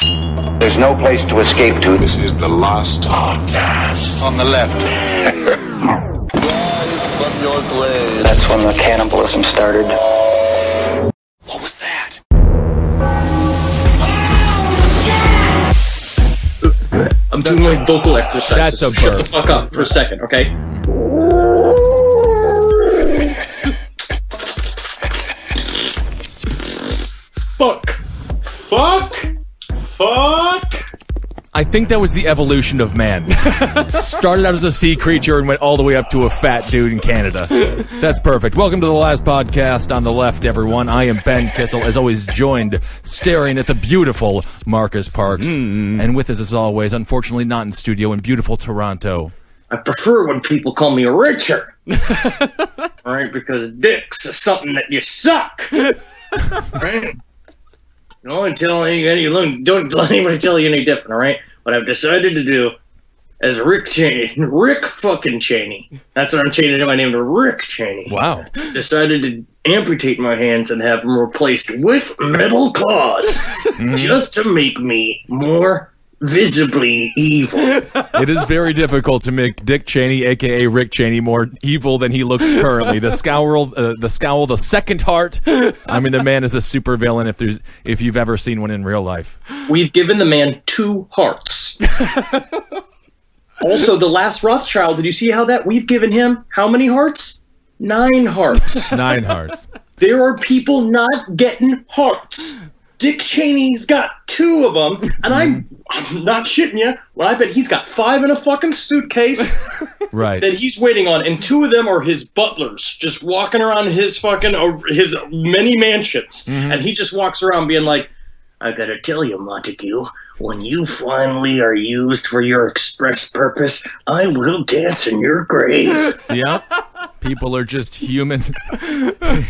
There's no place to escape to. This is the last podcast. On the left. That's when the cannibalism started. What was that? I'm doing my vocal exercises. That's a Shut burp. the fuck up for a second, okay? Fuck! I think that was the evolution of man. Started out as a sea creature and went all the way up to a fat dude in Canada. That's perfect. Welcome to the last podcast on the left, everyone. I am Ben Kissel, as always joined, staring at the beautiful Marcus Parks. And with us, as always, unfortunately not in studio, in beautiful Toronto. I prefer when people call me Richard. Right? Because dicks is something that you suck. Right? Don't let anybody tell you any different, all right? What I've decided to do as Rick fucking Cheney. That's what I'm changing my name to, Rick Cheney. Wow. Decided to amputate my hands and have them replaced with metal claws, just to make me more visibly evil. It is very difficult to make Dick Cheney, a.k.a. Rick Cheney, more evil than he looks currently. The scowl, the second heart. I mean, the man is a super villain if you've ever seen one in real life. We've given the man 2 hearts. Also, the last Rothschild, did you see how that? We've given him how many hearts? 9 hearts. 9 hearts. There are people not getting hearts. Dick Cheney's got 2 of them, and I'm not shitting you. Well, I bet he's got 5 in a fucking suitcase Right. that he's waiting on, and 2 of them are his butlers, just walking around his fucking his many mansions, and he just walks around being like, "I gotta tell you, Montague, when you finally are used for your express purpose, I will dance in your grave." Yeah. People are just human.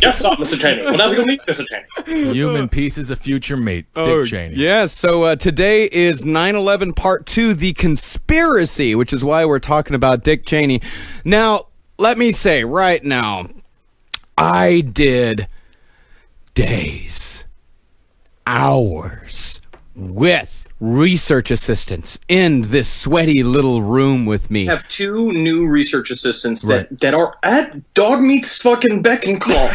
Yes, Mr. Cheney. We'll never go meet Mr. Cheney. Human pieces of future mate, Dick Cheney. Yeah, so today is 9/11 Part 2, The Conspiracy, which is why we're talking about Dick Cheney. Now, let me say right now, I did days, hours with research assistants in this sweaty little room with me. I have 2 new research assistants that are at Dog Meat's fucking beck and call.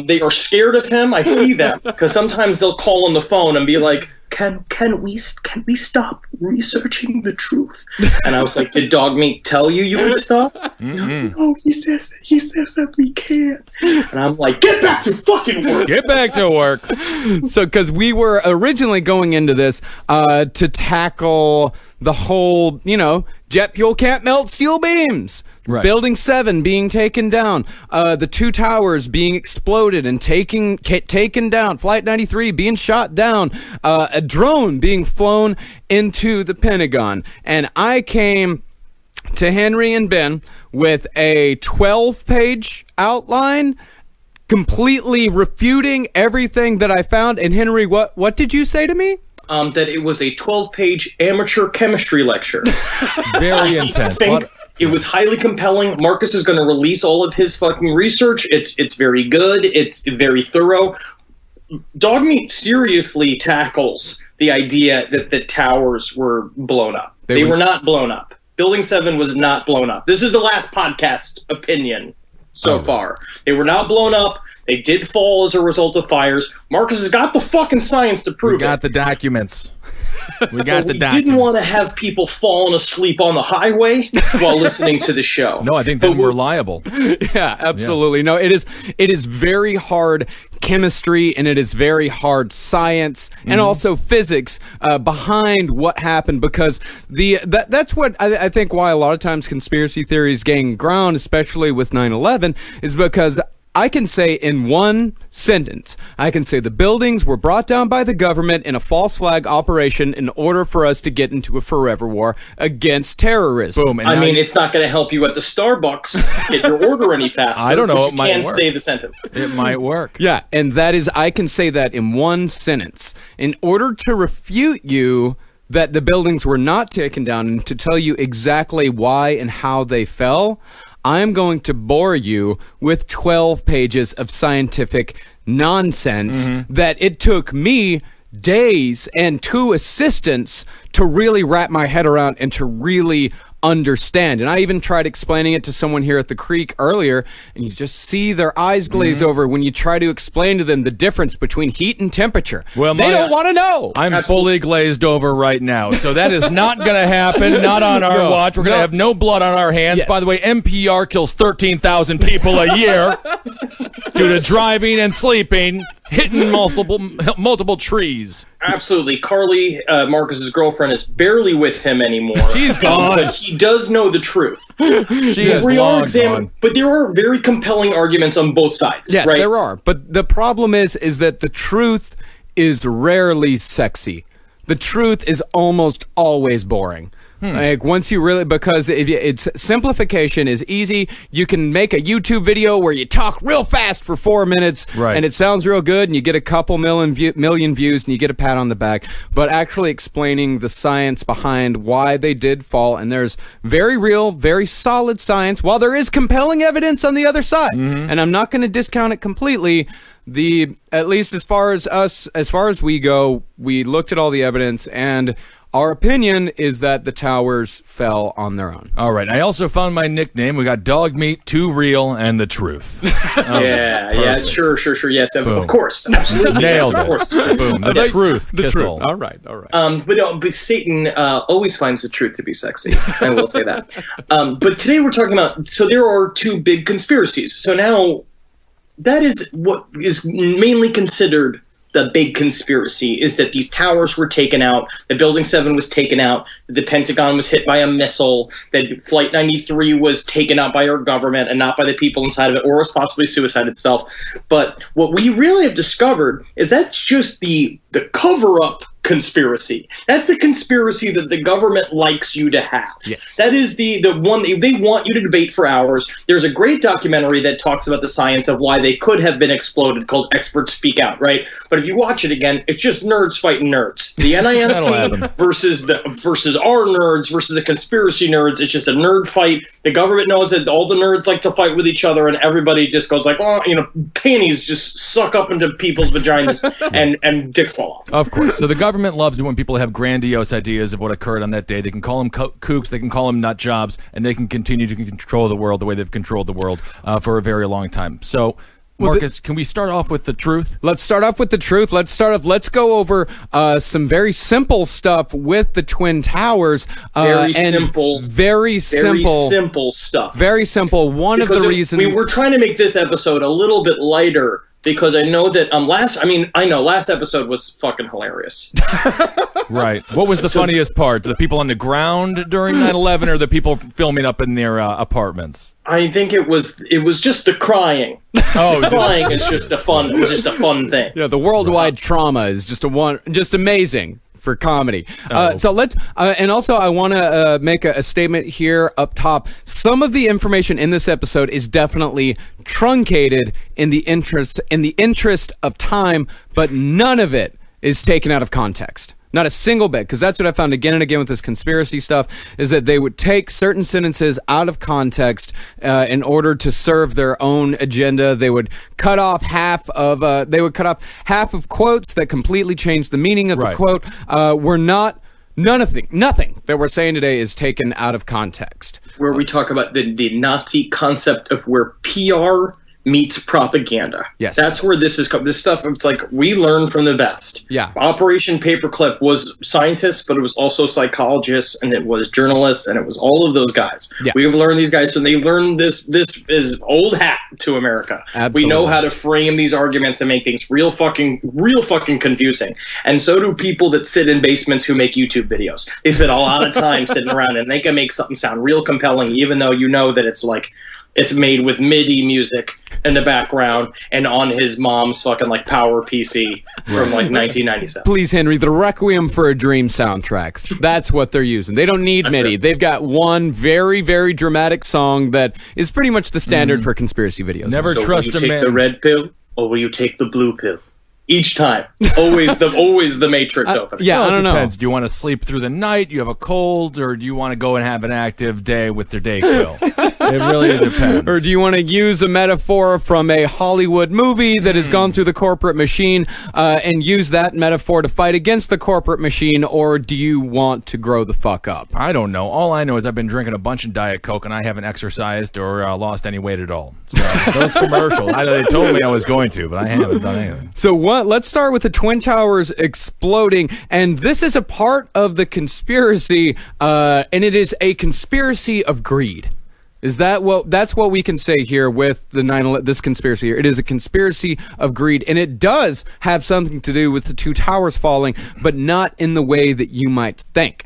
They are scared of him. I see them because sometimes they'll call on the phone and be like, "Can we stop researching the truth?" And I was like, "Did Dog Meat tell you would stop?" No, he says that we can't. And I'm like, "Get back to fucking work." Get back to work. So, because we were originally going into this to tackle the whole, jet fuel can't melt steel beams. Right. Building 7 being taken down. The 2 towers being exploded and taken down. Flight 93 being shot down. A drone being flown into the Pentagon. And I came to Henry and Ben with a 12-page outline completely refuting everything that I found. And Henry, what did you say to me? That it was a 12-page amateur chemistry lecture. Very intense. It was highly compelling. Marcus is going to release all of his fucking research. It's very good. It's very thorough. Dog Meat seriously tackles the idea that the towers were blown up. They were not blown up. Building 7 was not blown up. This is the last podcast opinion so far. They were not blown up. They did fall as a result of fires. Marcus has got the fucking science to prove it. We got the documents. We didn't want to have people falling asleep on the highway while listening to the show. No, I think then we're liable. Yeah, absolutely. Yeah. No, it is very hard chemistry and it is very hard science and also physics behind what happened, because that's what I think why a lot of times conspiracy theories gain ground, especially with 9/11, is because I can say in one sentence, I can say the buildings were brought down by the government in a false flag operation in order for us to get into a forever war against terrorism. Boom. And I mean, it's not going to help you at the Starbucks get your order any faster. I don't know. But It you might can work. say the sentence. It might work. Yeah, and that is, I can say that in one sentence. In order to refute you that the buildings were not taken down and to tell you exactly why and how they fell, I'm going to bore you with 12 pages of scientific nonsense that it took me days and 2 assistants to really wrap my head around and to really understand. And I even tried explaining it to someone here at the creek earlier, and you just see their eyes glaze over when you try to explain to them the difference between heat and temperature. Well, they don't want to know. I'm fully glazed over right now, so that is not going to happen. Not on our watch. We're going to have no blood on our hands. Yes. By the way, NPR kills 13,000 people a year due to driving and sleeping, hitting multiple trees. Absolutely. Carly, Marcus's girlfriend, is barely with him anymore. She's gone. But he does know the truth. She is We are long examining, gone. but there are very compelling arguments on both sides. Yes, right? there are. But the problem is that the truth is rarely sexy. The truth is almost always boring. Like once you really, because it's simplification is easy. You can make a YouTube video where you talk real fast for 4 minutes, Right. and it sounds real good, and you get a couple million views, and you get a pat on the back. But actually explaining the science behind why they did fall, and there's very real, very solid science, while there is compelling evidence on the other side, and I'm not going to discount it completely. At least as far as we go, we looked at all the evidence, and our opinion is that the towers fell on their own. All right. I also found my nickname. We got Dog Meat, Too Real, and The Truth. Yeah, sure. Yes, of course. Absolutely. Nailed yes, it. of course. Boom. The Truth. The Kissel. truth. All right. But Satan always finds the truth to be sexy. I will say that. But today we're talking about, so there are 2 big conspiracies. So now that is what is mainly considered the big conspiracy, is that these towers were taken out, that Building 7 was taken out, the Pentagon was hit by a missile, that Flight 93 was taken out by our government and not by the people inside of it, or was possibly suicide itself. But what we really have discovered is that's just the cover-up conspiracy. That's a conspiracy that the government likes you to have. Yes. That is the one they want you to debate for hours. There's a great documentary that talks about the science of why they could have been exploded called Experts Speak Out, right? But if you watch it again, it's just nerds fighting nerds. The NIST versus our nerds versus the conspiracy nerds. It's just a nerd fight. The government knows that all the nerds like to fight with each other, and everybody just goes like, well, panties just suck up into people's vaginas and dicks fall off. Of course. So the government loves it when people have grandiose ideas of what occurred on that day. They can call them kooks, they can call them nut jobs, and they can continue to control the world the way they've controlled the world for a very long time. So, Marcus, can we start off with the truth? Let's start off with the truth. Let's go over some very simple stuff with the Twin Towers. Very simple stuff. Very simple. One of the reasons we were trying to make this episode a little bit lighter, because I know that last episode was fucking hilarious. Right. What was the funniest part? The people on the ground during 9/11, or the people filming up in their apartments? I think it was just the crying. Oh, Crying is just a fun thing. Yeah, the worldwide trauma is just amazing for comedy. So let's, and also I want to make a statement here up top. Some of the information in this episode is definitely truncated in the interest of time, but none of it is taken out of context. Not a single bit, because that's what I found again and again with this conspiracy stuff, is that they would take certain sentences out of context in order to serve their own agenda. They would cut off half of quotes that completely changed the meaning of the quote. Nothing that we're saying today is taken out of context. Where we talk about the Nazi concept of where PR meets propaganda. Yes. That's where this stuff, it's like, we learn from the best. Yeah. Operation Paperclip was scientists, but it was also psychologists, and it was journalists, and it was all of those guys. Yeah. We have learned these guys, and they learned this is old hat to America. Absolutely. We know how to frame these arguments and make things real fucking confusing. And so do people that sit in basements who make YouTube videos. They spend a lot of time sitting around, and they can make something sound real compelling, even though you know that it's like, it's made with MIDI music in the background and on his mom's fucking like power PC from like 1997. Please, Henry, the Requiem for a Dream soundtrack. That's what they're using. They don't need MIDI. They've got one very, very dramatic song that is pretty much the standard for conspiracy videos. Never So trust will you a man. take the red pill or will you take the blue pill? Each time. Always the Matrix opening. Yeah, Well, I it don't depends. know. Do you want to sleep through the night? You have a cold, or do you want to go and have an active day with their Dayquil? It really depends. Or do you want to use a metaphor from a Hollywood movie that has gone through the corporate machine and use that metaphor to fight against the corporate machine, or do you want to grow the fuck up? I don't know. All I know is I've been drinking a bunch of Diet Coke, and I haven't exercised or lost any weight at all. So those commercials, they told me I was going to, but I haven't done anything. So let's start with the Twin Towers exploding, and this is a part of the conspiracy, and it is a conspiracy of greed. Is that that's what we can say here with the 9/11, this conspiracy here. It is a conspiracy of greed, and it does have something to do with the two towers falling, but not in the way that you might think.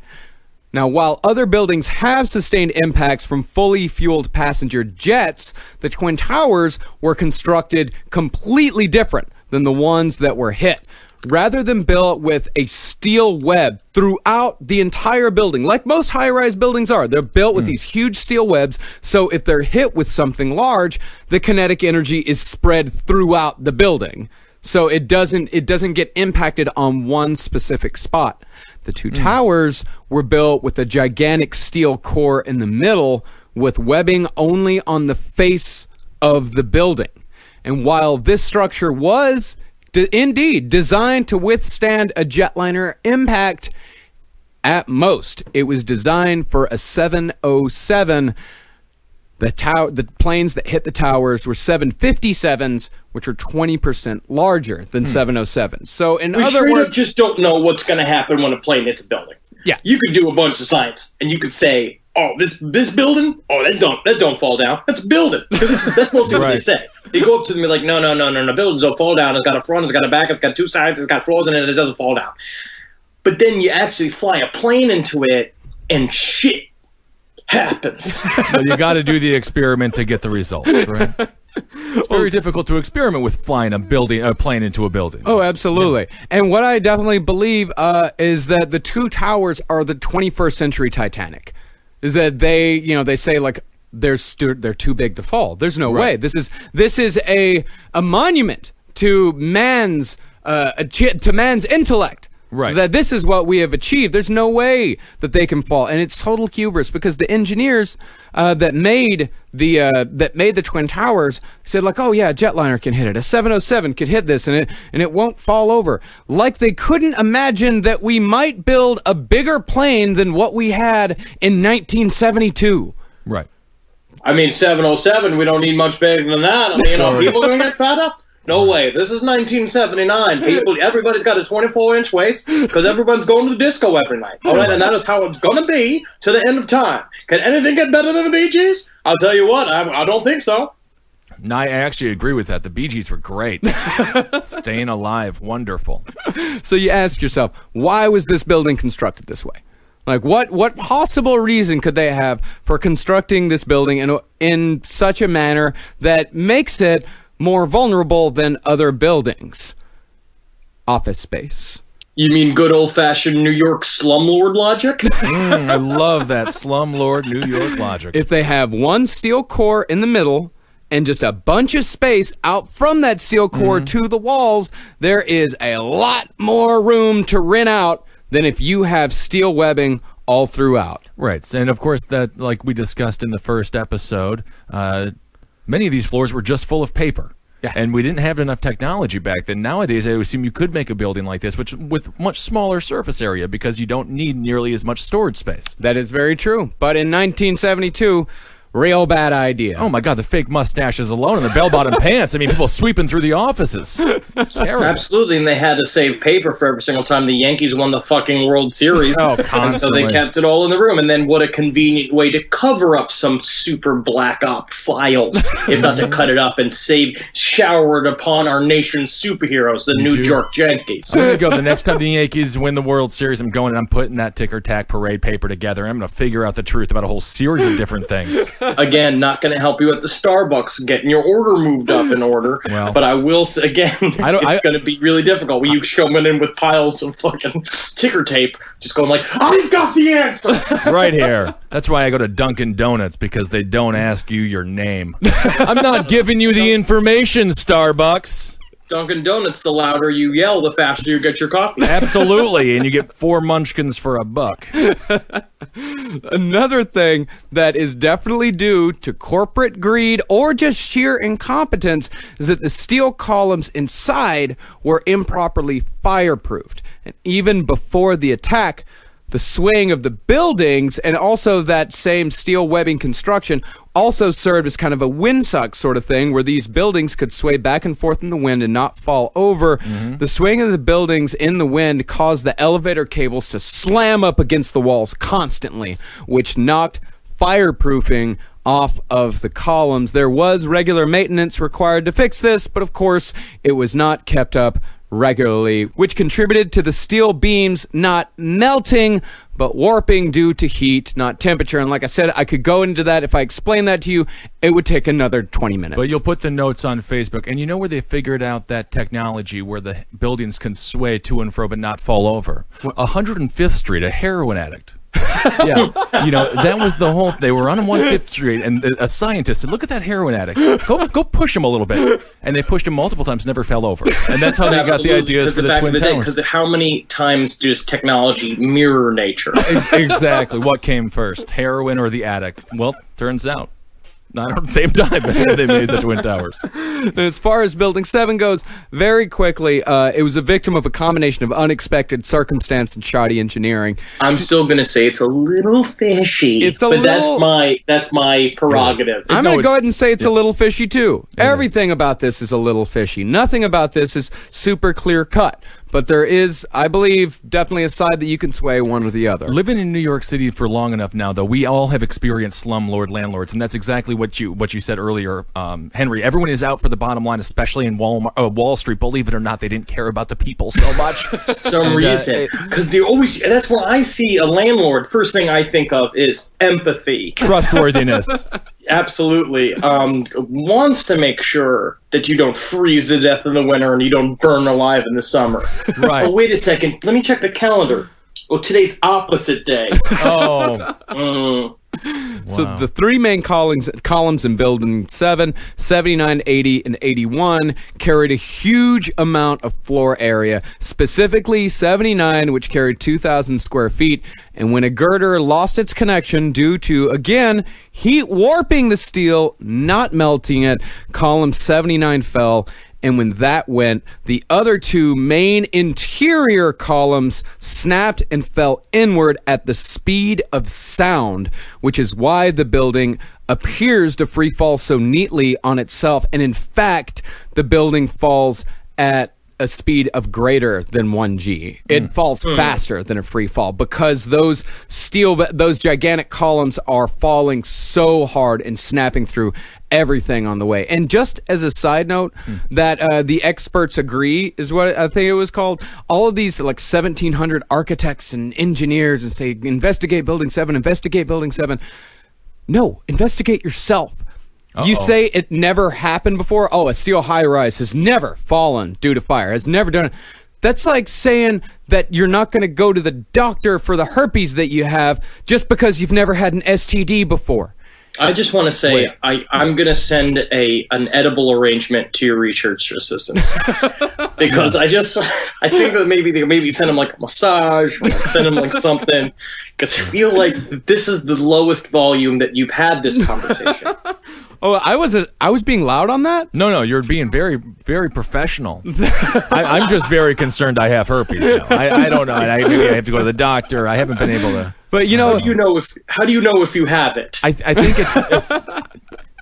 Now, while other buildings have sustained impacts from fully fueled passenger jets, the Twin Towers were constructed completely different than the ones that were hit. Rather than built with a steel web throughout the entire building, like most high-rise buildings are, they're built with these huge steel webs, so if they're hit with something large, the kinetic energy is spread throughout the building. So it doesn't get impacted on one specific spot. The two towers were built with a gigantic steel core in the middle with webbing only on the face of the building. And while this structure was indeed designed to withstand a jetliner impact, at most, it was designed for a 707. The planes that hit the towers were 757s, which are 20% larger than 707s. So in We other straight up words, just don't know what's going to happen when a plane hits a building. Yeah. You could do a bunch of science, and you could say, "Oh, this building, oh that don't fall down. That's a building." That's mostly what they Right. say. They go up to them and be like, "No, buildings don't fall down. It's got a front, it's got a back, it's got two sides, it's got floors in it, and it doesn't fall down." But then you actually fly a plane into it, and shit happens. But you got to do the experiment to get the results, right? It's very difficult to experiment with flying a plane into a building. oh, absolutely. And what I definitely believe is that the two towers are the 21st century Titanic. Is that they say like they're too big to fall. There's no way. This is a monument to man's intellect. Right. That this is what we have achieved. There's no way that they can fall, and it's total hubris because the engineers that made the Twin Towers said like, oh yeah, a jetliner can hit it, a 707 could hit this, and it won't fall over. Like they couldn't imagine that we might build a bigger plane than what we had in 1972. Right. I mean, 707, we don't need much bigger than that. I mean, people are going to get fat up? No way. This is 1979. Everybody's got a 24-inch waist because everyone's going to the disco every night. All right, and that is how it's going to be to the end of time. Can anything get better than the Bee Gees? I'll tell you what, I don't think so. No, I actually agree with that. The Bee Gees were great. Staying alive, wonderful. So you ask yourself, why was this building constructed this way? Like, what possible reason could they have for constructing this building in such a manner that makes it more vulnerable than other buildings? Office space. You mean good old-fashioned New York slumlord logic? I love that slumlord New York logic. If they have one steel core in the middle and just a bunch of space out from that steel core to the walls, there is a lot more room to rent out than if you have steel webbing all throughout. Right. And of course, that, like we discussed in the first episode, many of these floors were just full of paper. Yeah. And we didn't have enough technology back then. Nowadays, I would assume you could make a building like this, which with much smaller surface area because you don't need nearly as much storage space. That is very true. But in 1972, real bad idea. Oh my God, the fake mustaches alone and the bell-bottom pants. I mean, people sweeping through the offices. Terrible. Absolutely, and they had to save paper for every single time the Yankees won the fucking World Series. Oh, and so constantly. they kept it all in the room. And then what a convenient way to cover up some super black op files, if not to cut it up and shower it upon our nation's superheroes, the New York Yankees. I'm going to go the next time the Yankees win the World Series, I'm going and I'm putting that ticker-tack parade paper together. I'm going to figure out the truth about a whole series of different things. Again, not going to help you at the Starbucks getting your order moved up in order. Well, but I will say, again, it's going to be really difficult. You coming in with piles of fucking ticker tape, just going like, I've got the answer. Right here. That's why I go to Dunkin' Donuts, because they don't ask you your name. I'm not giving you the information, Starbucks. Dunkin' Donuts, the louder you yell, the faster you get your coffee. Absolutely, and you get 4 munchkins for $1. Another thing that is definitely due to corporate greed or just sheer incompetence is that the steel columns inside were improperly fireproofed. And even before the attack, the swaying of the buildings and also that same steel webbing construction also served as kind of a windsock sort of thing where these buildings could sway back and forth in the wind and not fall over. The swaying of the buildings in the wind caused the elevator cables to slam up against the walls constantly, which knocked fireproofing off of the columns. There was regular maintenance required to fix this, but of course it was not kept up regularly, which contributed to the steel beams not melting but warping due to heat, not temperature. And like I said, I could go into that. If I explain that to you, it would take another 20 minutes. But you'll put the notes on Facebook, and you know where they figured out that technology where the buildings can sway to and fro but not fall over? 105th Street, a heroin addict. Yeah, you know, that was the whole. They were on 105th Street, and a scientist said, "Look at that heroin addict. Go push him a little bit." And they pushed him multiple times, never fell over. And that's how they got the ideas for the Twin Towers. Because how many times does technology mirror nature? Exactly. What came first, heroin or the addict? Well, turns out. Not at the same time they made the Twin Towers. As far as Building 7 goes, very quickly, it was a victim of a combination of unexpected circumstance and shoddy engineering. I'm still going to say it's a little fishy, that's my prerogative. I'm going to go ahead and say it's a little fishy, too. Everything about this is a little fishy. Nothing about this is super clear cut. But there is, I believe, definitely a side that you can sway one or the other. Living in New York City for long enough now, though, we all have experienced slumlord landlords, and that's exactly what you said earlier, Henry. Everyone is out for the bottom line, especially in Wall Street. Believe it or not, they didn't care about the people so much. For some reason, because they always. That's when I see a landlord. First thing I think of is empathy, trustworthiness. Absolutely. Wants to make sure that you don't freeze to death in the winter and you don't burn alive in the summer. Right. Oh, wait a second. Let me check the calendar. Oh, today's opposite day. Oh. So the three main columns in Building 7, 79, 80, and 81 carried a huge amount of floor area, specifically 79, which carried 2,000 square feet. And when a girder lost its connection due to, again, heat warping the steel, not melting it, column 79 fell. And when that went, the other two main interior columns snapped and fell inward at the speed of sound, which is why the building appears to free fall so neatly on itself. And in fact, the building falls at a speed of greater than 1G. It falls faster than a free fall because those gigantic columns are falling so hard and snapping through everything on the way. And just as a side note, that the experts agree is what I think it was called. All of these like 1,700 architects and engineers and say, investigate Building 7, investigate Building 7. No, investigate yourself. You say it never happened before? Oh, a steel high-rise has never fallen due to fire, has never done it. That's like saying that you're not going to go to the doctor for the herpes that you have just because you've never had an STD before. I just want to say I'm going to send an edible arrangement to your research assistants because I think that maybe send them like a massage or like send them like something because I feel like this is the lowest volume that you've had this conversation. Oh, I was being loud on that? No, you're being very, very professional. I'm just very concerned I have herpes now. I don't know. Maybe I have to go to the doctor. I haven't been able to. But how do you know if you have it? I think it's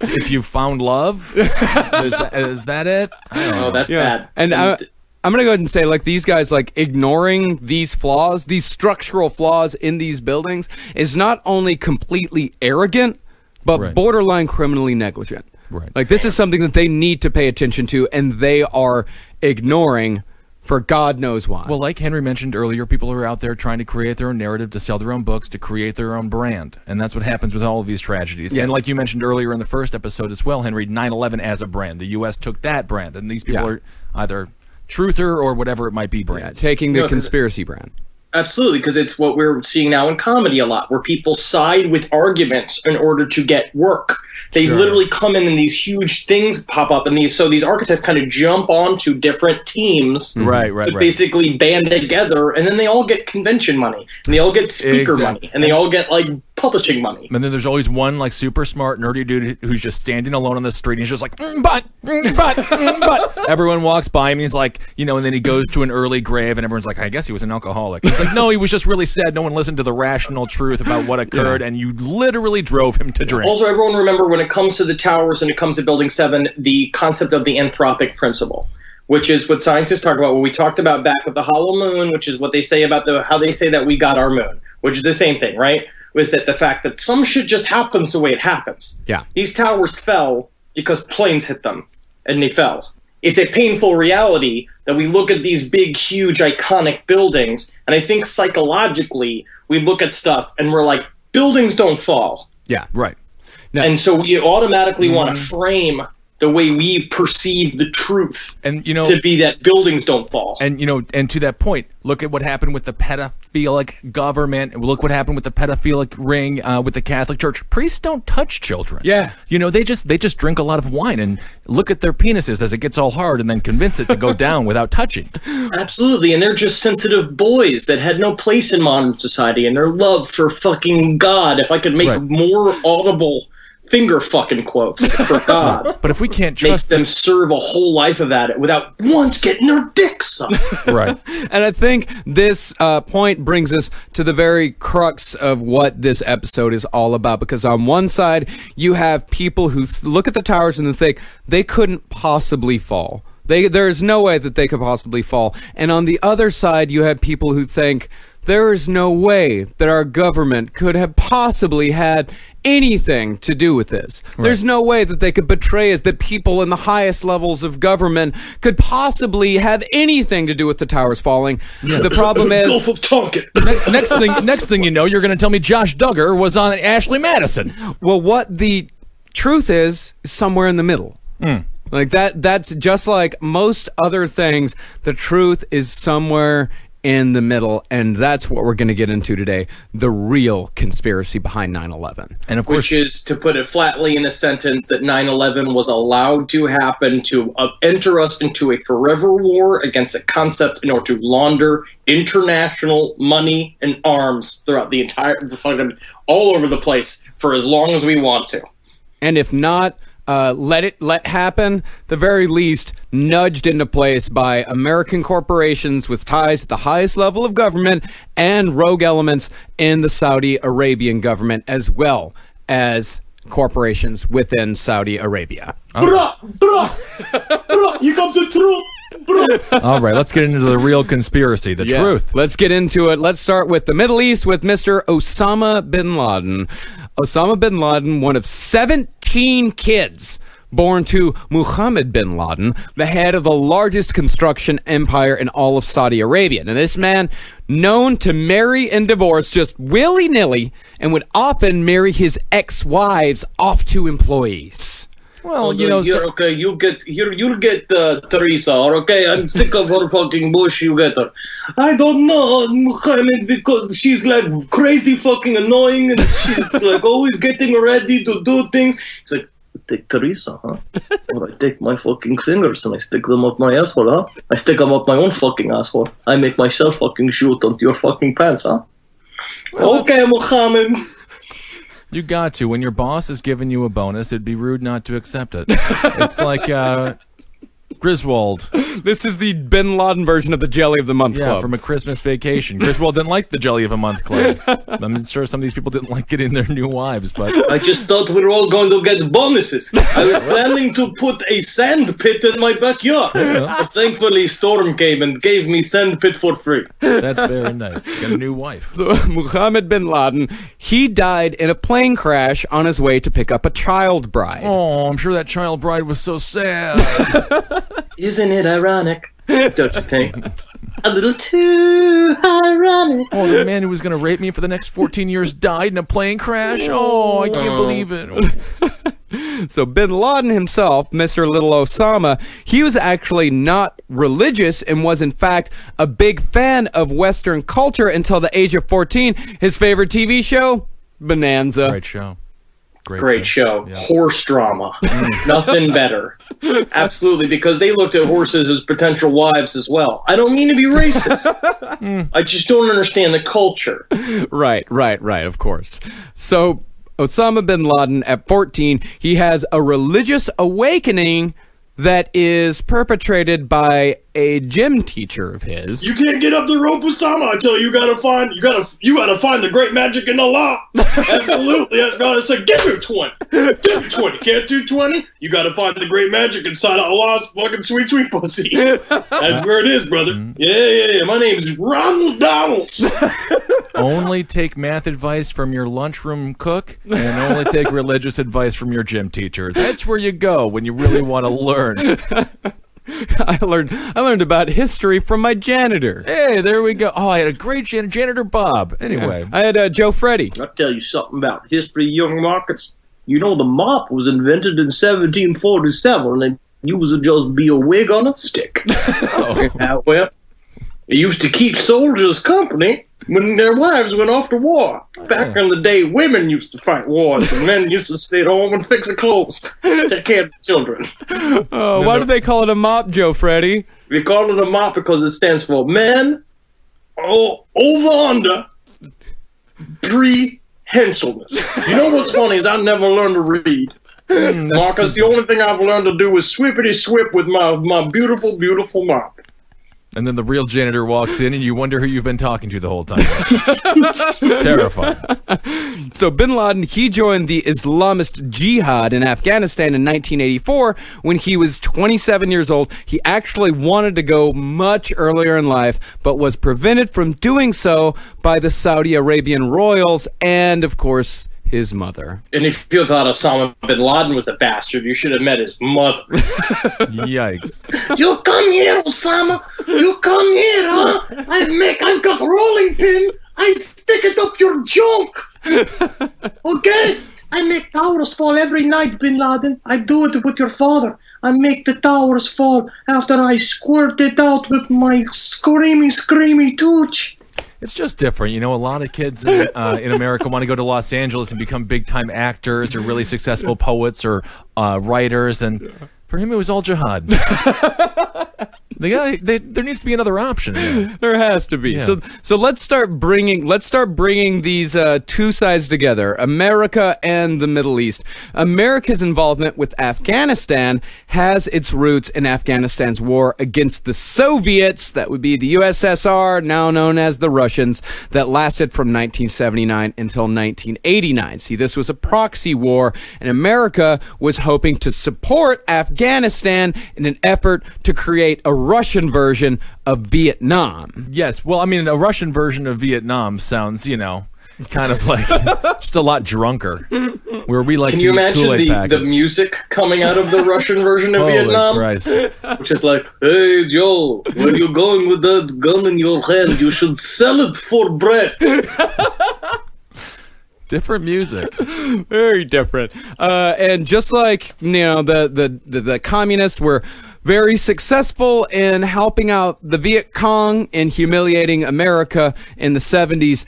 if you found love. Is that it? I don't know. Oh, that's bad. And I'm going to go ahead and say, like, these guys, like, ignoring these flaws, these structural flaws in these buildings is not only completely arrogant, but borderline criminally negligent. Right. Like, this is something that they need to pay attention to, and they are ignoring for God knows why. Well, like Henry mentioned earlier, people are out there trying to create their own narrative, to sell their own books, to create their own brand. And that's what happens with all of these tragedies. Yes. And like you mentioned earlier in the first episode as well, Henry, 9/11 as a brand. The U.S. took that brand, and these people are either truther or whatever it might be brands. Taking the conspiracy brand. Absolutely, because it's what we're seeing now in comedy a lot, where people side with arguments in order to get work. They literally come in and these huge things pop up, and these architects kind of jump onto different teams to basically band together, and then they all get convention money, and they all get speaker money, and they all get like publishing money. And then there's always one like super smart nerdy dude who's just standing alone on the street, and he's just like, but. Everyone walks by him, and he's like, and then he goes to an early grave, and everyone's like, I guess he was an alcoholic. It's like, no, he was just really sad. No one listened to the rational truth about what occurred, and you literally drove him to drink. Also, everyone remember when it comes to the towers and it comes to Building 7, the concept of the anthropic principle, which is what scientists talk about, what we talked about back with the hollow moon, which is what they say about how they say that we got our moon, which is the same thing, right? Was that the fact that some shit just happens the way it happens. Yeah. These towers fell because planes hit them, and they fell. It's a painful reality that we look at these big, huge, iconic buildings, and I think psychologically we look at stuff and we're like, buildings don't fall. Yeah, right. No. And so we automatically want to frame the way we perceive the truth, and to be that buildings don't fall. And and to that point, look at what happened with the pedophilic government. Look what happened with the pedophilic ring with the Catholic Church. Priests don't touch children. Yeah, they just drink a lot of wine and look at their penises as it gets all hard, and then convince it to go down without touching. Absolutely, and they're just sensitive boys that had no place in modern society, and their love for fucking God. If I could make more audible finger fucking quotes for God. But if we can't trust makes them serve a whole life of that without once getting their dick sucked. Right. And I think this point brings us to the very crux of what this episode is all about, because on one side you have people who look at the towers and think they couldn't possibly fall. There's no way that they could possibly fall. And on the other side you have people who think there is no way that our government could have possibly had anything to do with this. Right. There's no way that they could betray us, that people in the highest levels of government could possibly have anything to do with the towers falling. Yeah. The problem is... Gulf of Tonkin. Next thing you know, you're going to tell me Josh Duggar was on Ashley Madison. Well, what the truth is somewhere in the middle. Like that's just like most other things. The truth is somewhere in the middle, and that's what we're going to get into today, the real conspiracy behind 9/11. And of course, which is, to put it flatly in a sentence, that 9/11 was allowed to happen to enter us into a forever war against a concept in order to launder international money and arms throughout the entire fucking all over the place for as long as we want to. And if not, let happen, the very least nudged into place by American corporations with ties at the highest level of government and rogue elements in the Saudi Arabian government, as well as corporations within Saudi Arabia. Bruh, you come to truth. All right, let's get into the real conspiracy, the truth. Let's get into it. Let's start with the Middle East with Mr. Osama bin Laden. Osama bin Laden, one of 17 kids born to Muhammad bin Laden, the head of the largest construction empire in all of Saudi Arabia. Now, this man, known to marry and divorce just willy-nilly, and would often marry his ex-wives off to employees. Well, you'll get Teresa, okay? I'm sick of her fucking bush, you get her. I don't know, Muhammad, because she's like crazy fucking annoying, and she's like always getting ready to do things. He's like, take Teresa, huh? Or I take my fucking fingers and I stick them up my asshole, huh? I stick them up my own fucking asshole. I make myself fucking shoot onto your fucking pants, huh? Well, okay, Muhammad. You got to. When your boss is giving you a bonus, it'd be rude not to accept it. It's like Griswold. This is the Bin Laden version of the Jelly of the Month Club. Yeah, from A Christmas Vacation. Griswold didn't like the Jelly of a Month Club. I'm sure some of these people didn't like getting their new wives, but... I just thought we were all going to get bonuses. I was planning to put a sand pit in my backyard. But thankfully, Storm came and gave me sand pit for free. That's very nice. You got a new wife. So, Muhammad bin Laden, he died in a plane crash on his way to pick up a child bride. Oh, I'm sure that child bride was so sad. Isn't it ironic? Don't you think? A little too ironic. Oh, the man who was going to rape me for the next 14 years died in a plane crash? Oh, I can't believe it. So bin Laden himself, Mr. Little Osama, he was actually not religious and was in fact a big fan of Western culture until the age of 14. His favorite TV show? Bonanza. Great show. Great show. Yeah. Horse drama. Nothing better. Absolutely, because they looked at horses as potential wives as well. I don't mean to be racist. I just don't understand the culture. Right, of course. So, Osama bin Laden, at 14, he has a religious awakening that is perpetrated by a gym teacher of his. You can't get up the rope, Osama. I tell you, you gotta find the great magic in Allah. Absolutely, that's God. I said, give me 20. Give me 20. Can't do 20? You gotta find the great magic inside of Allah's fucking sweet, sweet pussy. That's where it is, brother. Yeah. My name is Ronald Donalds. Only take math advice from your lunchroom cook, and only take religious advice from your gym teacher. That's where you go when you really want to learn. I learned about history from my janitor. Hey, there we go. Oh, I had a great janitor, Bob. Anyway. I had Joe Freddy. I'll tell you something about history, young Marcus. You know, the mop was invented in 1747, and you was just be a wig on a stick. Well, it used to keep soldiers company when their wives went off to war. Back in the day, women used to fight wars, and men used to stay at home and fix the clothes, take care of the children. Why do they call it a mop, Joe Freddy? We call it a mop because it stands for men over under prehensiveness. You know what's funny is I never learned to read. Marcus, the only thing I've learned to do is swippity swip with my beautiful, beautiful mop. And then the real janitor walks in, and you wonder who you've been talking to the whole time. Terrifying. So bin Laden, he joined the Islamist Jihad in Afghanistan in 1984 when he was 27 years old. He actually wanted to go much earlier in life, but was prevented from doing so by the Saudi Arabian royals and, of course, his mother. And if you thought Osama bin Laden was a bastard, you should have met his mother. Yikes. You come here, Osama. You come here, huh? I've got a rolling pin. I stick it up your junk. Okay? I make towers fall every night, bin Laden. I do it with your father. I make the towers fall after I squirt it out with my screamy tooch. It's just different. You know, a lot of kids in America want to go to Los Angeles and become big-time actors or really successful poets or writers, and for him it was all jihad. There needs to be another option. There has to be. Yeah. So let's start bringing these two sides together, America and the Middle East. America's involvement with Afghanistan has its roots in Afghanistan's war against the Soviets, that would be the USSR, now known as the Russians, that lasted from 1979 until 1989. See, this was a proxy war, and America was hoping to support Afghanistan in an effort to create a Russian version of Vietnam. Yes, well, I mean, a Russian version of Vietnam sounds, you know, kind of like just a lot drunker. Where we like. Can you imagine the music coming out of the Russian version of Vietnam? Christ. Which is like, hey Joe, when you're going with that gun in your hand, you should sell it for bread. Different music. Very different. And just like, you know, the communists were very successful in helping out the Viet Cong and humiliating America in the 70s.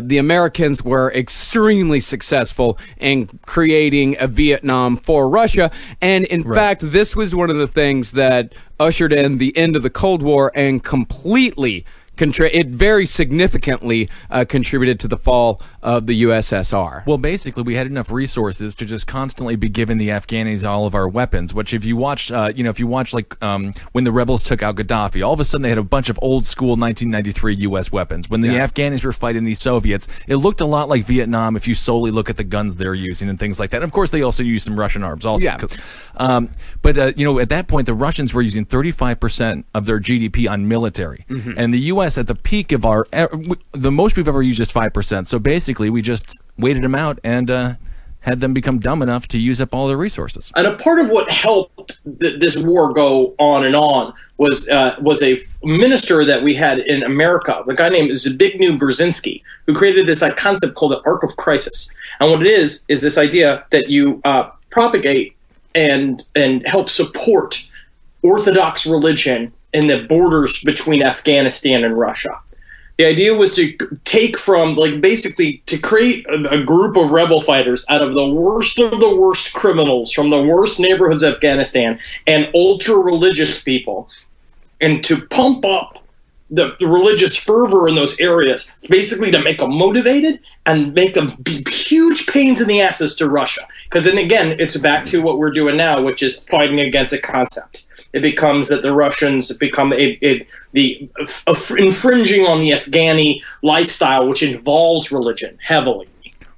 The Americans were extremely successful in creating a Vietnam for Russia. And in fact, this was one of the things that ushered in the end of the Cold War and completely it very significantly contributed to the fall of the USSR. Well, basically, we had enough resources to just constantly be giving the Afghanis all of our weapons. Which, if you watch, like when the rebels took out Gaddafi, all of a sudden they had a bunch of old school 1993 U.S. weapons. When the Afghanis were fighting the Soviets, it looked a lot like Vietnam if you solely look at the guns they're using and things like that. And of course, they also used some Russian arms, also. Yeah. But you know, at that point, the Russians were using 35% of their GDP on military, and the U.S. at the peak of the most we've ever used is 5%. So basically, we just waited them out and had them become dumb enough to use up all their resources. And a part of what helped this war go on and on was a minister that we had in America, a guy named Zbigniew Brzezinski, who created this concept called the arc of crisis. And what it is this idea that you propagate and help support Orthodox religion in the borders between Afghanistan and Russia. The idea was to take from, like, basically to create a group of rebel fighters out of the worst criminals from the worst neighborhoods of Afghanistan and ultra-religious people, and to pump up the religious fervor in those areas, basically to make them motivated and make them be huge pains in the asses to Russia. Because then again, it's back to what we're doing now, which is fighting against a concept. It becomes that the Russians become infringing on the Afghani lifestyle, which involves religion heavily.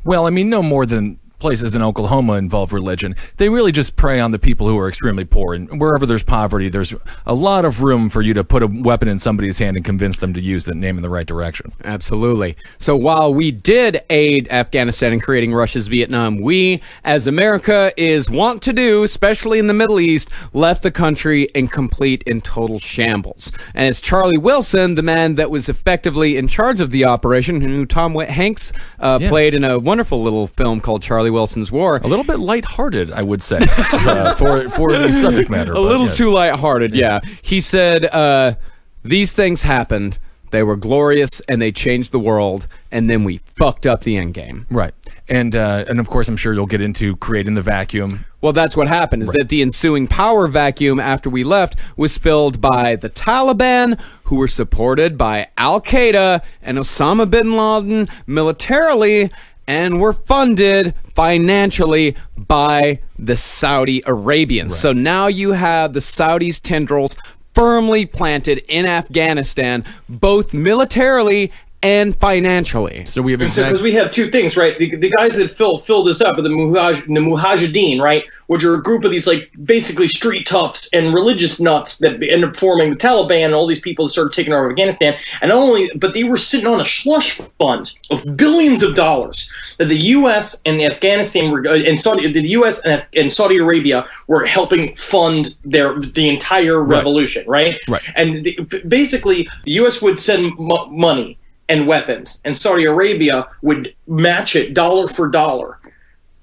Well, I mean, no more than places in Oklahoma involve religion. They really just prey on the people who are extremely poor. And wherever there's poverty, there's a lot of room for you to put a weapon in somebody's hand and convince them to use the name in the right direction. Absolutely. So while we did aid Afghanistan in creating Russia's Vietnam, we, as America is wont to do, especially in the Middle East, left the country in complete and total shambles. And as Charlie Wilson, the man that was effectively in charge of the operation, who Tom Hanks played in a wonderful little film called Charlie Wilson's War. A little bit lighthearted, I would say, for the subject matter. A little too lighthearted, yeah. He said, these things happened, they were glorious, and they changed the world, and then we fucked up the end game. Right. And of course, I'm sure you'll get into creating the vacuum. Well, that's what happened, is that the ensuing power vacuum after we left was filled by the Taliban, who were supported by Al-Qaeda and Osama bin Laden militarily, and were funded financially by the Saudi Arabians. So now you have the Saudis' tendrils firmly planted in Afghanistan, both militarily and financially. So we have because we have two things, right? The guys that filled this up are the Mujahideen, right? Which are a group of these, like, basically street toughs and religious nuts that end up forming the Taliban, and all these people that started taking over Afghanistan. And not only, but they were sitting on a slush fund of billions of dollars that the U.S. and Afghanistan were, the U.S. and Saudi Arabia were helping fund the entire revolution, right? Right. And basically, the U.S. would send money and weapons, and Saudi Arabia would match it dollar for dollar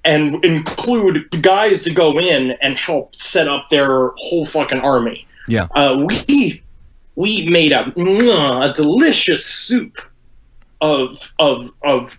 and include guys to go in and help set up their whole fucking army. Yeah. We made a delicious soup of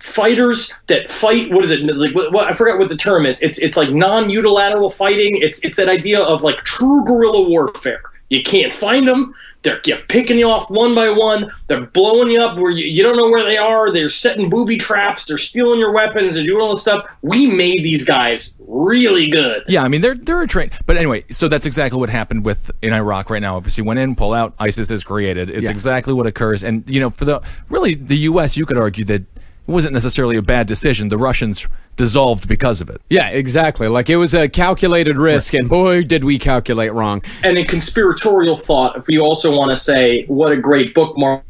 fighters that fight. What is it? Like, what I forgot what the term is. It's like non-unilateral fighting. It's that idea of, like, true guerrilla warfare. You can't find them. They're picking you off one by one. They're blowing you up where you don't know where they are. They're setting booby traps. They're stealing your weapons. They're doing all this stuff. We made these guys really good. Yeah, I mean, they're a train. But anyway, so that's exactly what happened in Iraq right now. Obviously, went in, pull out, ISIS is created. It's exactly what occurs. And, you know, for the U.S., you could argue that it wasn't necessarily a bad decision. The Russians dissolved because of it. Yeah, exactly. Like, it was a calculated risk, and boy, did we calculate wrong. And in conspiratorial thought, if you also want to say what a great bookmark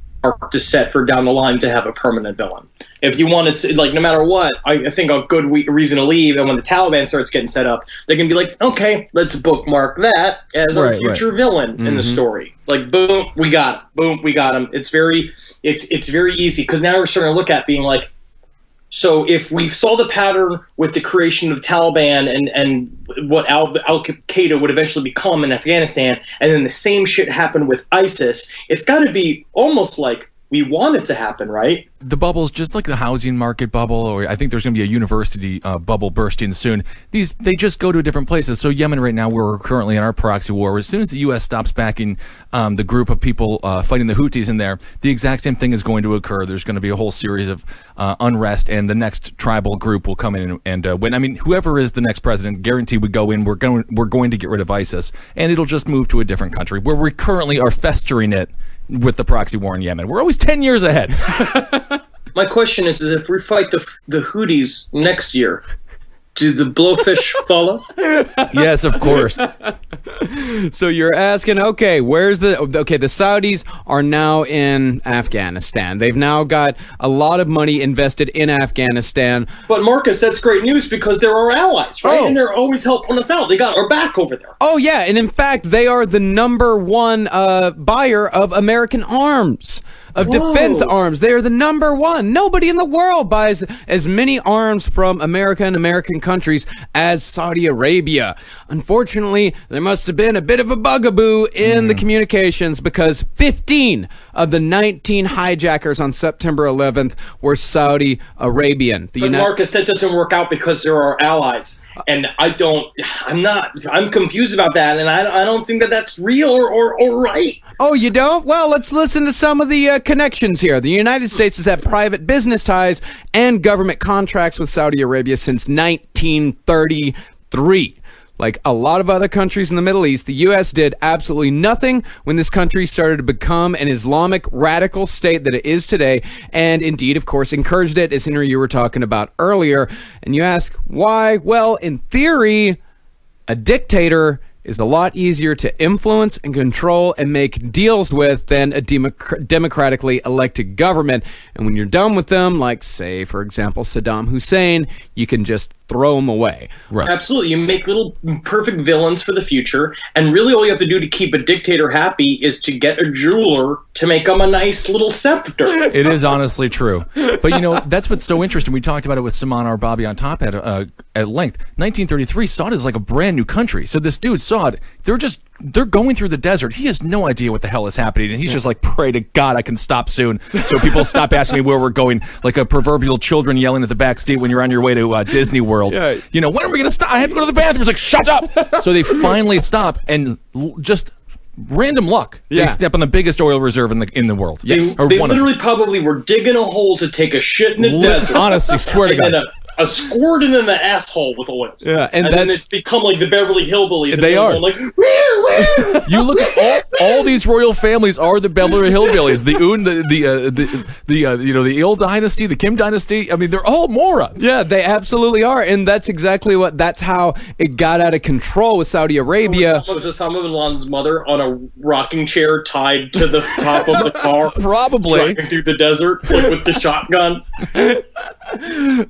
to set for down the line to have a permanent villain. If you want to say, like, no matter what, I think a good reason to leave, and when the Taliban starts getting set up, they can be like, okay, let's bookmark that as our future villain in the story. Like, boom, we got him. Boom, we got him. It's very easy, because now we're starting to look at being like, so if we saw the pattern with the creation of Taliban and what Al-Qaeda would eventually become in Afghanistan, and then the same shit happened with ISIS, it's got to be almost like we want it to happen, right? The bubble's just like the housing market bubble, or I think there's going to be a university bubble bursting soon. They just go to different places. So Yemen right now, where we're currently in our proxy war, as soon as the U.S. stops backing the group of people fighting the Houthis in there, the exact same thing is going to occur. There's going to be a whole series of unrest, and the next tribal group will come in and win. I mean, whoever is the next president, guaranteed would go in. We're going to get rid of ISIS, and it'll just move to a different country where we currently are festering it with the proxy war in Yemen. We're always 10 years ahead. My question is if we fight the Houthis next year, do the blowfish follow? Yes, of course. So you're asking, okay, the Saudis are now in Afghanistan. They've now got a lot of money invested in Afghanistan. But Marcus, that's great news because they're our allies, right? And they're always helping us out. They got our back over there. Oh, yeah. And in fact, they are the #1 buyer of American arms. Of defense arms. They are the #1. Nobody in the world buys as many arms from America and American countries as Saudi Arabia. Unfortunately, there must have been a bit of a bugaboo in the communications, because 15 of the 19 hijackers on September 11th were Saudi Arabian. But Marcus, that doesn't work out because they're our allies, and I'm confused about that, and I don't think that that's real or right. Oh, you don't? Well, let's listen to some of the connections here. The United States has had private business ties and government contracts with Saudi Arabia since 1933. Like a lot of other countries in the Middle East, the U.S. did absolutely nothing when this country started to become an Islamic radical state that it is today, and indeed, of course, encouraged it, as Henry, you were talking about earlier. And you ask, why? Well, in theory, a dictator is a lot easier to influence and control and make deals with than a democratically elected government. And when you're done with them, like, say, for example, Saddam Hussein, you can just throw them away. Right. Absolutely. You make little perfect villains for the future, and really all you have to do to keep a dictator happy is to get a jeweler to make him a nice little scepter. It is honestly true. But, you know, that's what's so interesting. We talked about it with Saman Arbabi on top at length. 1933, Saud is like a brand new country. So this dude, Saud, they're going through the desert. He has no idea what the hell is happening, and he's just like, pray to God I can stop soon so people stop asking me where we're going, like a proverbial children yelling at the back seat when you're on your way to Disney World. Yeah. You know, when are we going to stop? I have to go to the bathroom. It's like, shut up! So they finally stop, and just random luck. Yeah. They step on the biggest oil reserve in the world. Yes. They literally probably were digging a hole to take a shit in the desert. Honestly, swear to God. A squirting in the asshole with oil. Yeah, and then it's become like the Beverly Hillbillies. They are like, where? You look at all these royal families are the Beverly Hillbillies. The Un, the Il dynasty, the Kim dynasty. I mean, they're all morons. Yeah, they absolutely are, and that's exactly that's how it got out of control with Saudi Arabia. Was Osama bin Laden's mother on a rocking chair tied to the top of the car? Probably driving through the desert with the shotgun.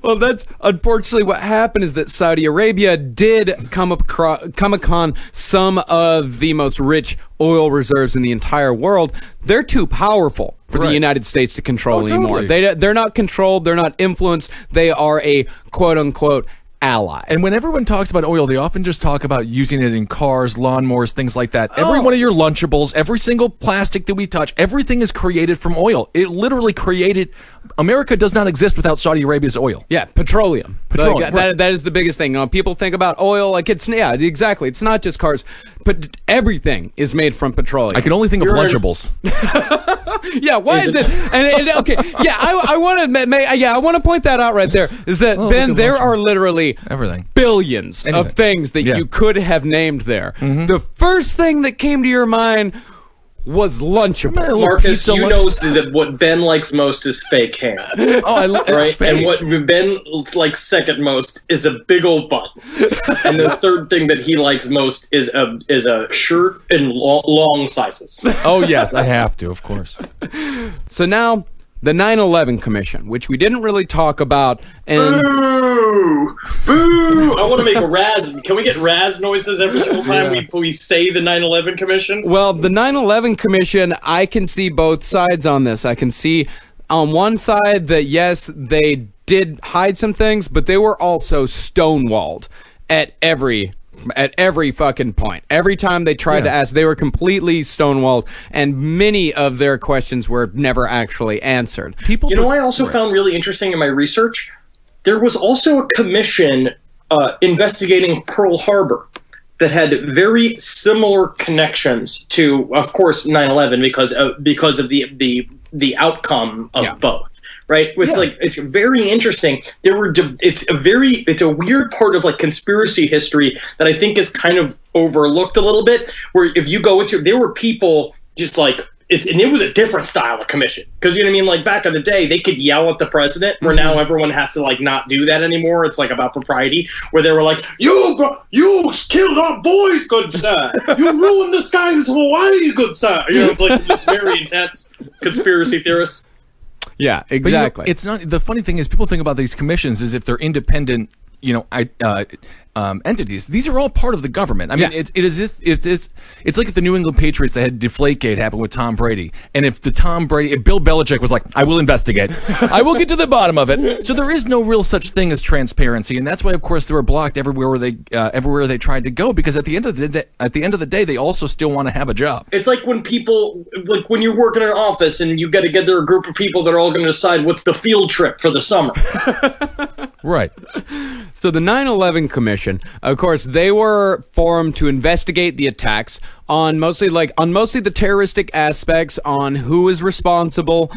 Well, that's unfortunately what happened, is that Saudi Arabia did come upon some of the most rich oil reserves in the entire world. They're too powerful for the United States to control anymore. Totally. They're not controlled. They're not influenced. They are a quote-unquote ally. And when everyone talks about oil, they often just talk about using it in cars, lawnmowers, things like that. Every one of your Lunchables, every single plastic that we touch, everything is created from oil. It literally created... America does not exist without Saudi Arabia's oil. Yeah, petroleum. Petroleum. Like, that is the biggest thing. People think about oil like it's... Yeah, exactly. It's not just cars. But everything is made from petroleum. I can only think of Lunchables. Yeah, why is it? And okay, yeah, I want to point that out right there. Is that Ben? There are literally everything, billions of things that you could have named there. Mm-hmm. The first thing that came to your mind was Lunchables. Marcus, you know that what Ben likes most is fake hair. Right? Fake. And what Ben likes second most is a big old butt. And the third thing that he likes most is a shirt in long slices. Oh yes, I have to, of course. So now the 9/11 Commission, which we didn't really talk about, and boo, boo! I want to make a Raz. Can we get Raz noises every single time we say the 9/11 Commission? Well, the 9/11 Commission, I can see both sides on this. I can see on one side that yes, they did hide some things, but they were also stonewalled at every fucking point. Every time they tried to ask, they were completely stonewalled, and many of their questions were never actually answered. You know, I also found really interesting in my research, there was also a commission investigating Pearl Harbor that had very similar connections to, of course, 9/11 because of the outcome of both. Right, it's very interesting. It's a weird part of like conspiracy history that I think is kind of overlooked a little bit. Where if you go into, there were people just like and it was a different style of commission, because you know what I mean. Like back in the day, they could yell at the president. Where now everyone has to like not do that anymore. It's like about propriety. Where they were like, you killed our boys, good sir. You ruined the skies of Hawaii, good sir. You know, it's like this very intense conspiracy theorists. Yeah, exactly. But, you know, it's not. The funny thing is, people think about these commissions as if they're independent entities. These are all part of the government. I mean, it's like if the New England Patriots, they had Deflategate happen with Tom Brady, and if Bill Belichick was like, I will investigate, I will get to the bottom of it. So there is no real such thing as transparency, and that's why, of course, they were blocked everywhere they tried to go, because at the end of the day, they also still want to have a job. It's like when you work in an office and you got to get there a group of people that are all going to decide what's the field trip for the summer. Right. So the 9/11 Commission, of course, they were formed to investigate the attacks on mostly the terroristic aspects, on who is responsible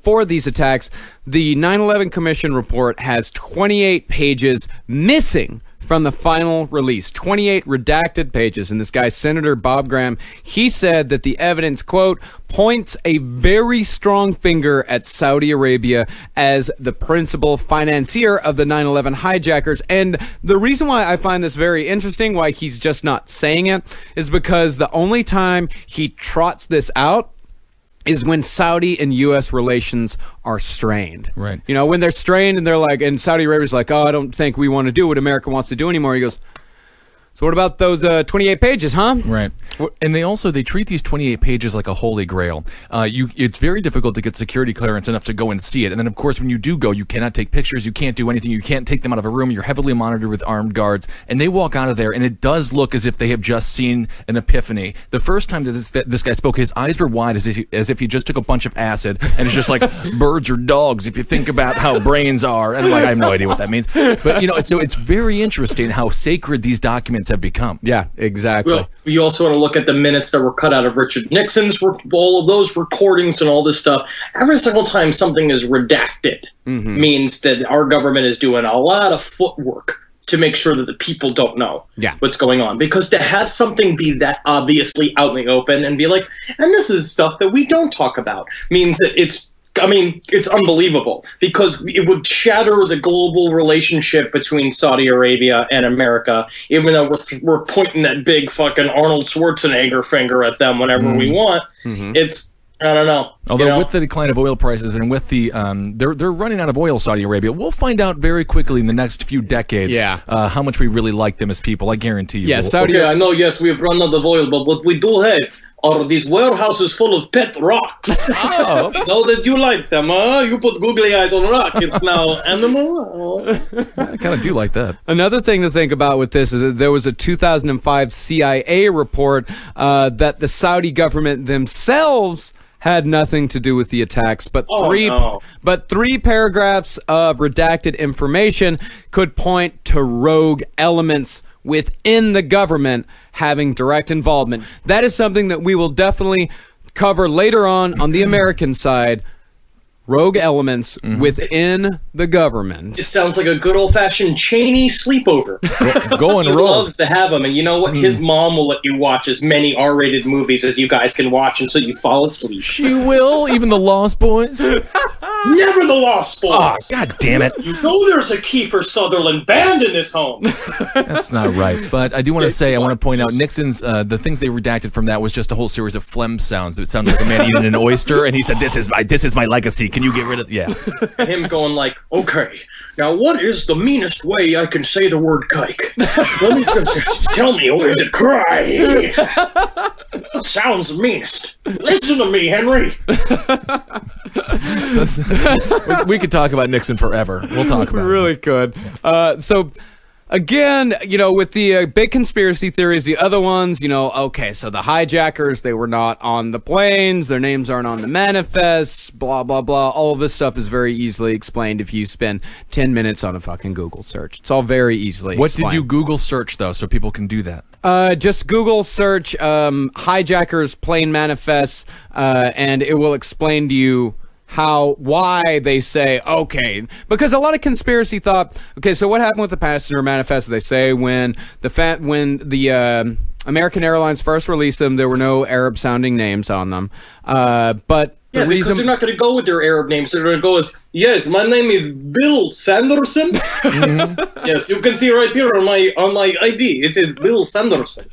for these attacks. The 9/11 Commission report has 28 pages missing from the final release, 28 redacted pages. And this guy, Senator Bob Graham, he said that the evidence, quote, points a very strong finger at Saudi Arabia as the principal financier of the 9/11 hijackers. And the reason why I find this very interesting, why he's just not saying it, is because the only time he trots this out is when Saudi and U.S. relations are strained. Right. You know, when they're strained and they're like, and Saudi Arabia's like, oh, I don't think we want to do what America wants to do anymore. He goes, so what about those 28 pages, huh? Right. And they treat these 28 pages like a holy grail. It's very difficult to get security clearance enough to go and see it. And then, of course, when you do go, you cannot take pictures. You can't do anything. You can't take them out of a room. You're heavily monitored with armed guards. And they walk out of there, and it does look as if they have just seen an epiphany. The first time that this guy spoke, his eyes were wide as if he just took a bunch of acid. And it's just like birds or dogs, if you think about how brains are. And I'm like, I have no idea what that means. But, so it's very interesting how sacred these documents have become. Yeah, exactly. Well, you also want to look at the minutes that were cut out of Richard Nixon's, all of those recordings and all this stuff. Every single time something is redacted means that our government is doing a lot of footwork to make sure that the people don't know what's going on. Because to have something be that obviously out in the open and be like, and this is stuff that we don't talk about, means that it's unbelievable, because it would shatter the global relationship between Saudi Arabia and America, even though we're pointing that big fucking Arnold Schwarzenegger finger at them whenever we want. It's, I don't know. Although with the decline of oil prices and with the they're running out of oil, Saudi Arabia, we'll find out very quickly in the next few decades how much we really like them as people. I guarantee you. Yeah, Saudi. I know. Yes, we've run out of oil, but what we do have are these warehouses full of pet rocks. Oh. Know that you like them, huh? You put googly eyes on rock. It's now animal. I kind of do like that. Another thing to think about with this is that there was a 2005 CIA report that the Saudi government themselves had nothing to do with the attacks, but three paragraphs of redacted information could point to rogue elements within the government having direct involvement. That is something that we will definitely cover later on the American side. Rogue elements within the government. It sounds like a good old-fashioned Cheney sleepover. Go and he roll. loves to have them, and you know what? His mom will let you watch as many R-rated movies as you guys can watch until you fall asleep. She will? Even the Lost Boys? Never the Lost Boys! Oh, God damn it. You know there's a Kiefer Sutherland band in this home! That's not right. But I do want to say, I want to point out, Nixon's, the things they redacted from that was just a whole series of phlegm sounds. It sounded like a man eating an oyster, and he said, this is my legacy. Can you get rid of... Yeah. And him going like, okay, now what is the meanest way I can say the word kike? Let me just tell me, or is it cry? That sounds meanest. Listen to me, Henry. We could talk about Nixon forever. We'll talk about it. We really could. So... Again, with the big conspiracy theories, the other ones, okay, so the hijackers, they were not on the planes, their names aren't on the manifests, blah, blah, blah. All of this stuff is very easily explained if you spend 10 minutes on a fucking Google search. It's all very easily explained. What did you Google search, though, so people can do that? Just Google search hijackers plane manifests, and it will explain to you why they say, okay, because a lot of conspiracy thought, okay, so what happened with the passenger manifest? They say when the American Airlines first released them, there were no Arab-sounding names on them, but the reason because they're not going to go with their Arab names. They're going to go as, yes, my name is Bill Sanderson. Yes, you can see right here on my ID. It says Bill Sanderson.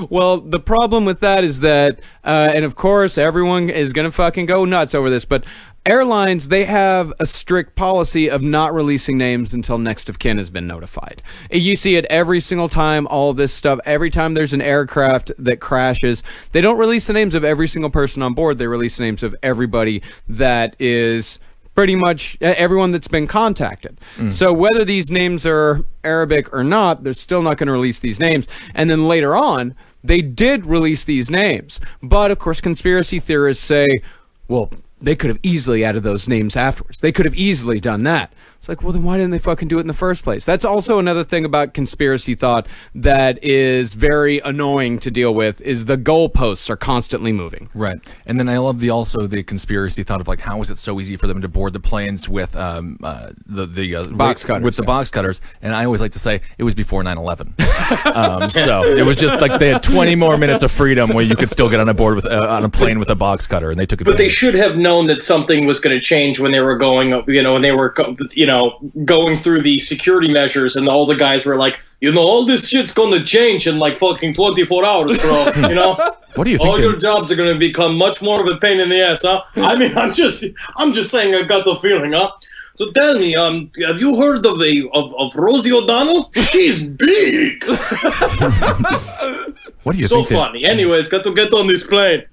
Well, the problem with that is that, and of course, everyone is going to fucking go nuts over this, but airlines, they have a strict policy of not releasing names until next of kin has been notified. You see it every single time, all of this stuff. Every time there's an aircraft that crashes, they don't release the names of every single person on board. They release the names of everybody that is pretty much everyone that's been contacted. So whether these names are Arabic or not, they're still not going to release these names. And then later on, they did release these names. But, of course, conspiracy theorists say, well, they could have easily added those names afterwards. They could have easily done that. It's like, well, then why didn't they fucking do it in the first place? That's also another thing about conspiracy thought that is very annoying to deal with, is the goalposts are constantly moving. Right. And then I love the conspiracy thought of, like, how is it so easy for them to board the planes with the box cutters, with the box cutters? And I always like to say it was before 9/11. So it was just like they had 20 more minutes of freedom where you could still get on a board with on a plane with a box cutter, and they took it. But they should have known that something was going to change when they were going, when they were, going through the security measures, and all the guys were like, all this shit's going to change in like fucking 24 hours, bro. What do you think? All your jobs are going to become much more of a pain in the ass, huh? I mean, I'm just saying, I got the feeling, huh? So tell me, have you heard of Rosie O'Donnell? She's big. What do you so think? Funny. Anyways, got to get on this plane.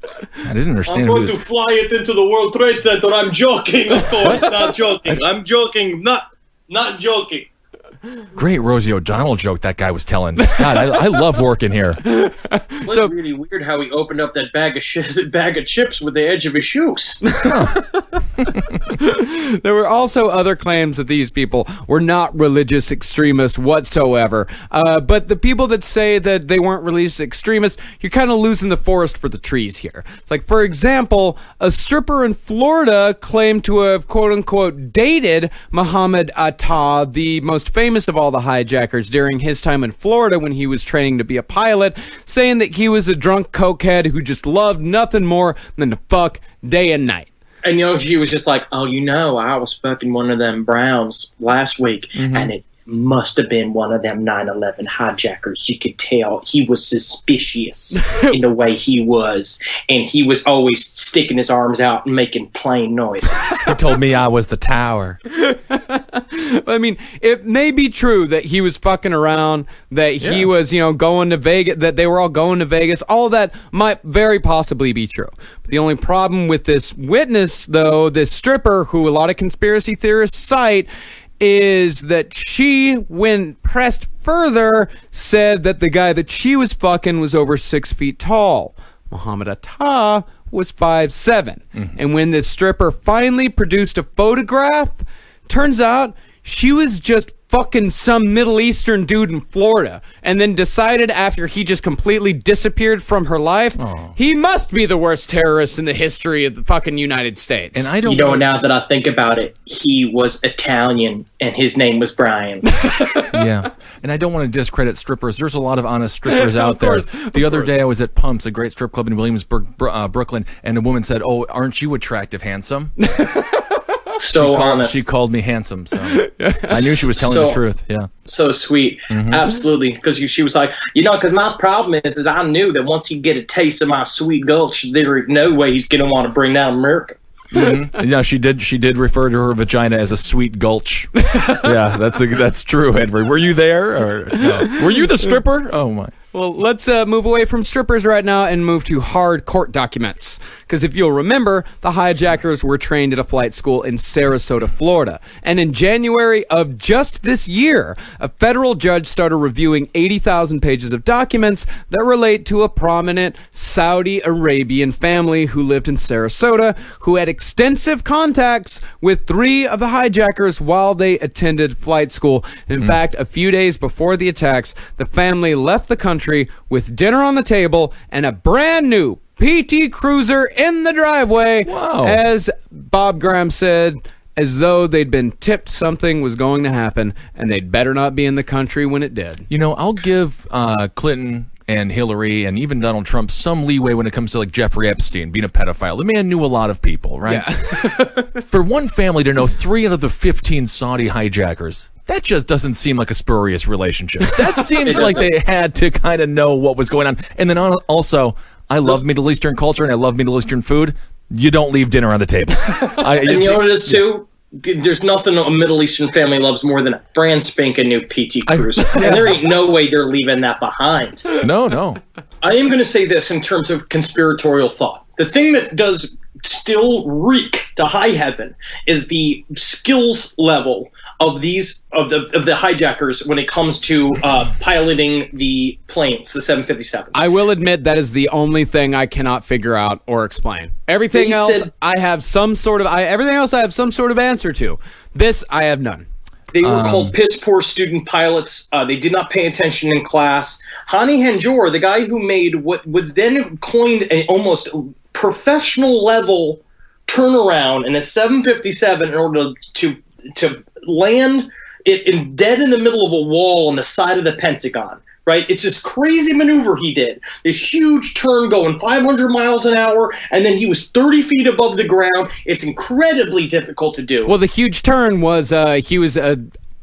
I didn't understand. I'm going to fly it into the World Trade Center. I'm joking, of course, not joking. I'm joking, not joking. Great Rosie O'Donnell joke that guy was telling. God, I love working here. It was really weird how he opened up that bag of chips with the edge of his shoes. There were also other claims that these people were not religious extremists whatsoever. But the people that say that they weren't religious extremists, you're kind of losing the forest for the trees here. It's like, for example, a stripper in Florida claimed to have, quote-unquote, dated Muhammad Atta, the most famous of all the hijackers, during his time in Florida when he was training to be a pilot, saying that he was a drunk cokehead who just loved nothing more than to fuck day and night. And she was just like, I was fucking one of them Browns last week, and it must have been one of them 9/11 hijackers. You could tell he was suspicious in the way he was, and he was always sticking his arms out and making plain noises. He told me I was the tower. I mean, it may be true that he was fucking around, that he was, going to Vegas, that they were all going to Vegas. All that might very possibly be true. But the only problem with this witness, though, this stripper, who a lot of conspiracy theorists cite, is that she, when pressed further, said that the guy that she was fucking was over 6 feet tall. Muhammad Atta was 5'7". And when this stripper finally produced a photograph, turns out she was just fucking some Middle Eastern dude in Florida, and then decided after he just completely disappeared from her life, he must be the worst terrorist in the history of the fucking United States. And I don't know. Now that I think about it, he was Italian, and his name was Brian. Yeah. And I don't want to discredit strippers. There's a lot of honest strippers out there. The other day I was at Pumps, a great strip club in Williamsburg, Brooklyn, and a woman said, "Oh, aren't you attractive, handsome?" Honest. She called me handsome, so I knew she was telling the truth. Yeah, so sweet. Absolutely, because she was like, because my problem is I knew that once he get a taste of my sweet gulch, there ain't no way he's gonna want to bring down America. Yeah, she did refer to her vagina as a sweet gulch. Yeah, that's true, Edward. Were you there, or no? Were you the stripper? Oh my. Well, let's move away from strippers right now and move to hard court documents. Because if you'll remember, the hijackers were trained at a flight school in Sarasota, Florida. And in January of just this year, a federal judge started reviewing 80,000 pages of documents that relate to a prominent Saudi Arabian family who lived in Sarasota, who had extensive contacts with 3 of the hijackers while they attended flight school. In fact, a few days before the attacks, the family left the country with dinner on the table and a brand new PT Cruiser in the driveway. Wow. As Bob Graham said, as though they'd been tipped something was going to happen and they'd better not be in the country when it did. I'll give Clinton and Hillary and even Donald Trump some leeway when it comes to like Jeffrey Epstein being a pedophile. The man knew a lot of people, right? Yeah. For one family to know 3 out of the 15 Saudi hijackers, that just doesn't seem like a spurious relationship. That seems like they had to kind of know what was going on. And then also, I love Middle Eastern culture and I love Middle Eastern food. you don't leave dinner on the table. And you know what it is, too? There's nothing a Middle Eastern family loves more than a brand spanking new PT Cruiser. And there ain't no way they're leaving that behind. No. I am going to say this in terms of conspiratorial thought. The thing that does still reek to high heaven is the skills level of the hijackers when it comes to piloting the planes, the 757s. I will admit that is the only thing I cannot figure out or explain. Everything else I have some sort of answer to. This I have none. They were called piss poor student pilots. They did not pay attention in class. Hani Hanjour, the guy who made what was then coined a almost professional level turnaround in a 757 in order to land it dead in the middle of a wall on the side of the Pentagon. Right? It's this crazy maneuver he did. This huge turn going 500 miles an hour, and then he was 30 feet above the ground. It's incredibly difficult to do. Well, the huge turn was he was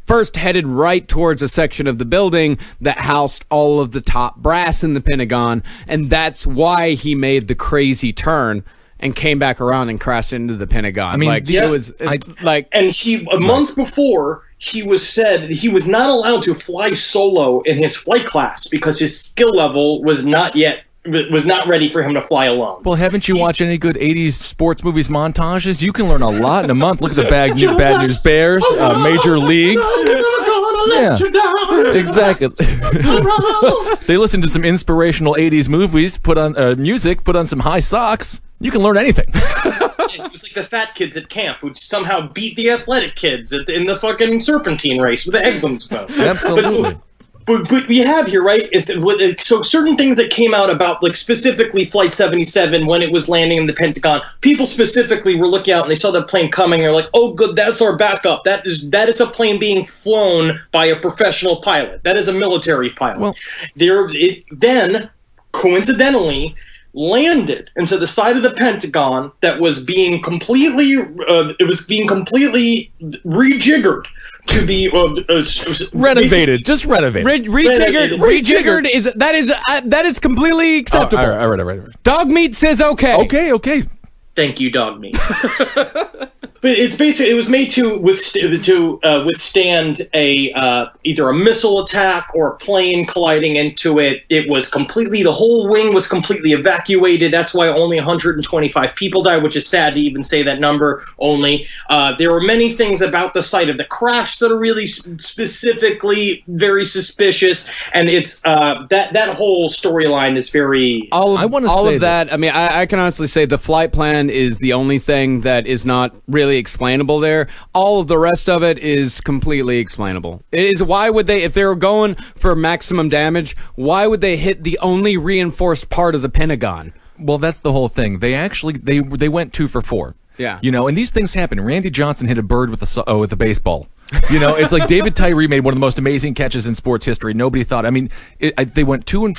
first headed right towards a section of the building that housed all of the top brass in the Pentagon, and that's why he made the crazy turn and came back around and crashed into the Pentagon. I mean, and he a month before he was said that he was not allowed to fly solo in his flight class because his skill level was not ready for him to fly alone. Well, haven't you watched any good 80s sports movies montages? You can learn a lot in a month. Look at the Bad News Bears, Major League. Yeah, exactly. They listen to some inspirational 80s movies, put on music, put on some high socks. You can learn anything. It was like the fat kids at camp who somehow beat the athletic kids in the fucking serpentine race with the eggs on the spoon. Absolutely. But what we have here, right, is that so certain things that came out about, like, specifically Flight 77 when it was landing in the Pentagon, people specifically were looking out and they saw that plane coming and they're like, oh, good, that's our backup. That is a plane being flown by a professional pilot. That is a military pilot. Well, it then, coincidentally, landed into the side of the Pentagon that was being completely rejiggered to be renovated, just renovated. Rejiggered that is completely acceptable. All right. Dog meat says okay. Okay. Thank you, dog meat. But it's basically it was made to withstand either a missile attack or a plane colliding into it. It was the whole wing was completely evacuated. That's why only 125 people died, which is sad to even say that number. Only there were many things about the site of the crash that are really specifically very suspicious, and it's that whole storyline is very. All of that. I mean, I can honestly say the flight plan is the only thing that is not really explainable there. All of the rest of it is completely explainable. It is why would they, if they were going for maximum damage, why would they hit the only reinforced part of the Pentagon? Well, that's the whole thing. They actually they went 2 for 4. Yeah, and these things happen. Randy Johnson hit a bird with a baseball. It's like David Tyree made one of the most amazing catches in sports history. Nobody thought. I mean, they went 2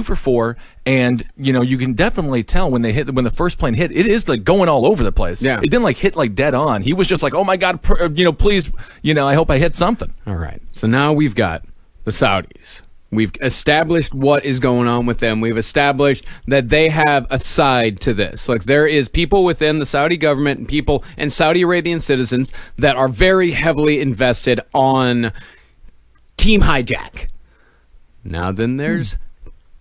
for 4, and you can definitely tell when the first plane hit. It is like going all over the place. Yeah, it didn't like hit like dead on. He was just like, oh my god, please, I hope I hit something. All right, so now we've got the Saudis. We've established what is going on with them. We've established that they have a side to this. Like, there is people within the Saudi government and people and Saudi Arabian citizens that are very heavily invested on Team Hijack. Now then there's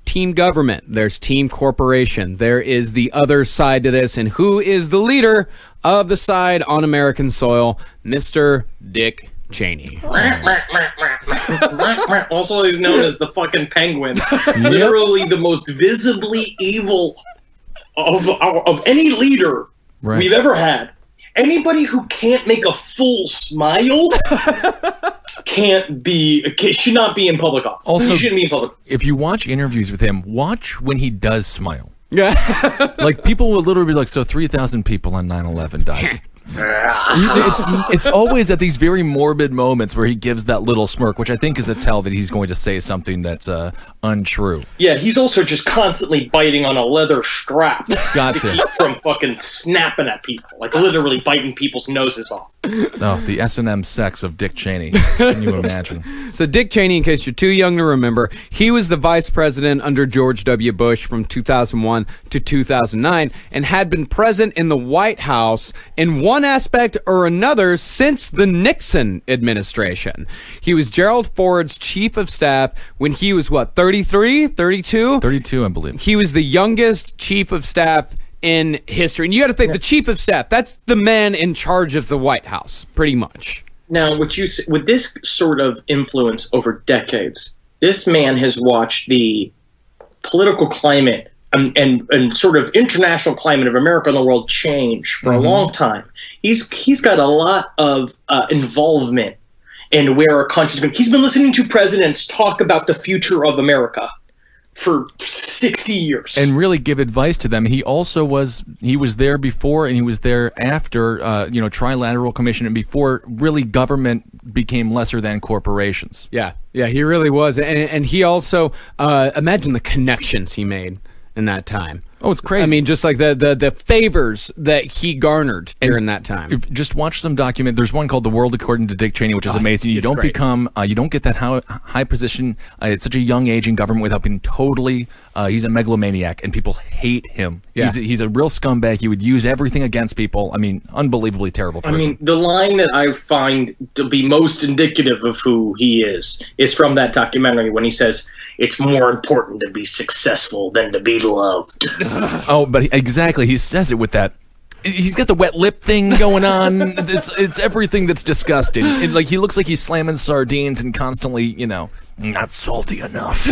Team Government. There's Team Corporation. There is the other side to this. And who is the leader of the side on American soil? Mr. Dick Cheney. Also, he's known as the fucking Penguin. Literally the most visibly evil of any leader we've ever had. Anybody who can't make a full smile should not be in public office. Also, he shouldn't be in public office. If you watch interviews with him, watch when he does smile. Yeah. Like, people will literally be like, so 3,000 people on 9/11 died. It's always at these very morbid moments where he gives that little smirk, which I think is a tell that he's going to say something that's untrue. Yeah, he's also just constantly biting on a leather strap Gotcha. to keep from fucking snapping at people, like literally biting people's noses off. Oh, the S&M sex of Dick Cheney. Can you imagine? So Dick Cheney, in case you're too young to remember, he was the vice president under George W. Bush from 2001 to 2009 and had been present in the White House in one aspect or another since the Nixon administration. He was Gerald Ford's chief of staff when he was, 33, 32? 32, I believe. He was the youngest chief of staff in history. And you got to think, the chief of staff, that's the man in charge of the White House, pretty much. Now, with this sort of influence over decades, this man has watched the political climate and sort of international climate of America and the world change for a long time. He's got a lot of involvement in where our country's going. He's been listening to presidents talk about the future of America for 60 years and really give advice to them. He also was there before and he was there after Trilateral Commission and before really government became lesser than corporations. Yeah, he really was. And he also imagine the connections he made in that time. Oh, it's crazy. I mean, just like the favors that he garnered during that time. Just watch some document. There's one called The World According to Dick Cheney, which is amazing. You don't become, you don't get that high position at such a young age in government without being totally, he's a megalomaniac and people hate him. Yeah. He's a real scumbag. He would use everything against people. I mean, unbelievably terrible person. I mean, the line that I find to be most indicative of who he is from that documentary when he says, "It's more important to be successful than to be loved." Oh, but exactly. He says it with that. He's got the wet lip thing going on. It's everything that's disgusting. He looks like he's slamming sardines and constantly, not salty enough.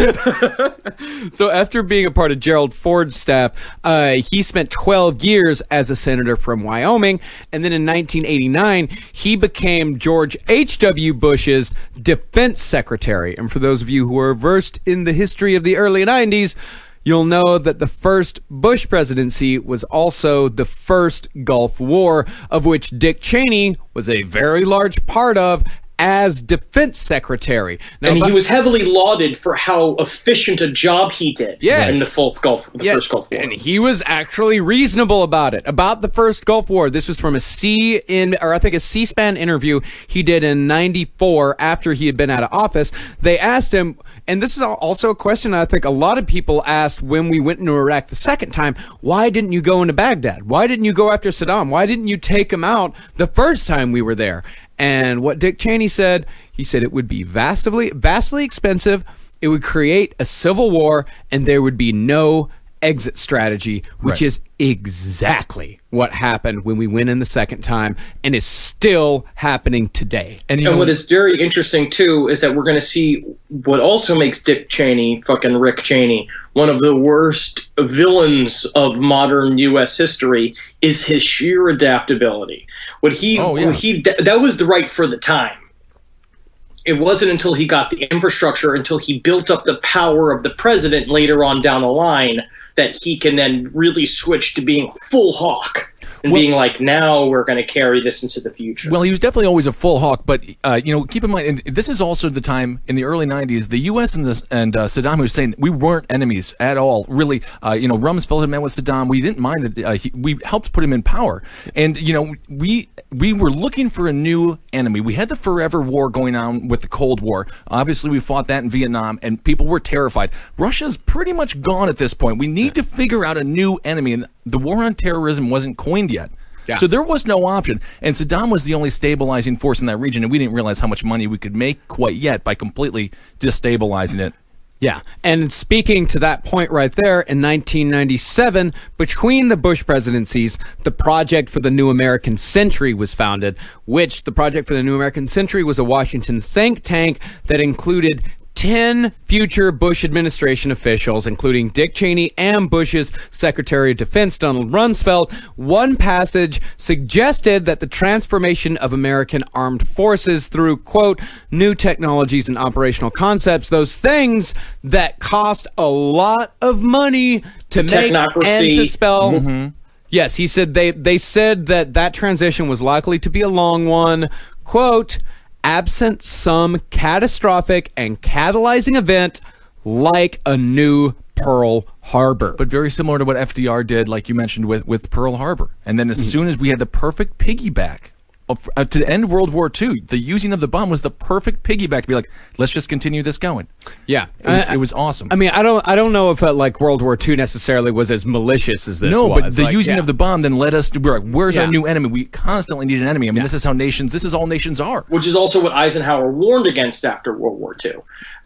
So after being a part of Gerald Ford's staff, he spent 12 years as a senator from Wyoming. And then in 1989, he became George H.W. Bush's defense secretary. And for those of you who are versed in the history of the early 90s, you'll know that the first Bush presidency was also the first Gulf War, of which Dick Cheney was a very large part of as defense secretary. Now, and he was heavily lauded for how efficient a job he did in the first Gulf War. And he was actually reasonable about it, about the first Gulf War. This was from a C-SPAN interview he did in 94 after he had been out of office. They asked him, and this is also a question I think a lot of people asked when we went into Iraq the second time, why didn't you go into Baghdad? Why didn't you go after Saddam? Why didn't you take him out the first time we were there? And what Dick Cheney said, he said it would be vastly expensive, it would create a civil war, and there would be no exit strategy, which is exactly what happened when we went in the second time and is still happening today. And what is very interesting, too, is that we're going to see what also makes Dick Cheney, fucking Rick Cheney, one of the worst villains of modern U.S. history is his sheer adaptability. That was the right for the time. It wasn't until he got the infrastructure, until he built up the power of the president later on down the line, that he can then really switch to being full hawk and being like, now we're going to carry this into the future. Well, he was definitely always a full hawk, but keep in mind, and this is also the time in the early 90s, the U.S. and Saddam Hussein, we weren't enemies at all, really. Rumsfeld had met with Saddam. We didn't mind that we helped put him in power. And, we were looking for a new enemy. We had the forever war going on with the Cold War. Obviously, we fought that in Vietnam, and people were terrified. Russia's pretty much gone at this point. We need to figure out a new enemy, and the war on terrorism wasn't coined yet. Yeah. So there was no option. And Saddam was the only stabilizing force in that region, and we didn't realize how much money we could make quite yet by completely destabilizing it. Yeah, and speaking to that point right there, in 1997, between the Bush presidencies, the Project for the New American Century was founded, which the Project for the New American Century was a Washington think tank that included 10 future Bush administration officials, including Dick Cheney and Bush's Secretary of Defense, Donald Rumsfeld. One passage suggested that the transformation of American armed forces through, quote, new technologies and operational concepts, those things that cost a lot of money to make and to spell. Mm-hmm. Yes, he said they said that transition was likely to be a long one. Quote, absent some catastrophic and catalyzing event like a new Pearl Harbor. But very similar to what FDR did, like you mentioned, with Pearl Harbor. And then as soon as we had the perfect piggyback to end World War II, the using of the bomb was the perfect piggyback to be like, let's just continue this going. Yeah. It was awesome. I mean, I don't know if like World War II necessarily was as malicious as this was. No, but the using of the bomb then led us to be like, where's our Yeah. new enemy? We constantly need an enemy. I mean, this is all nations are. Which is also what Eisenhower warned against after World War II,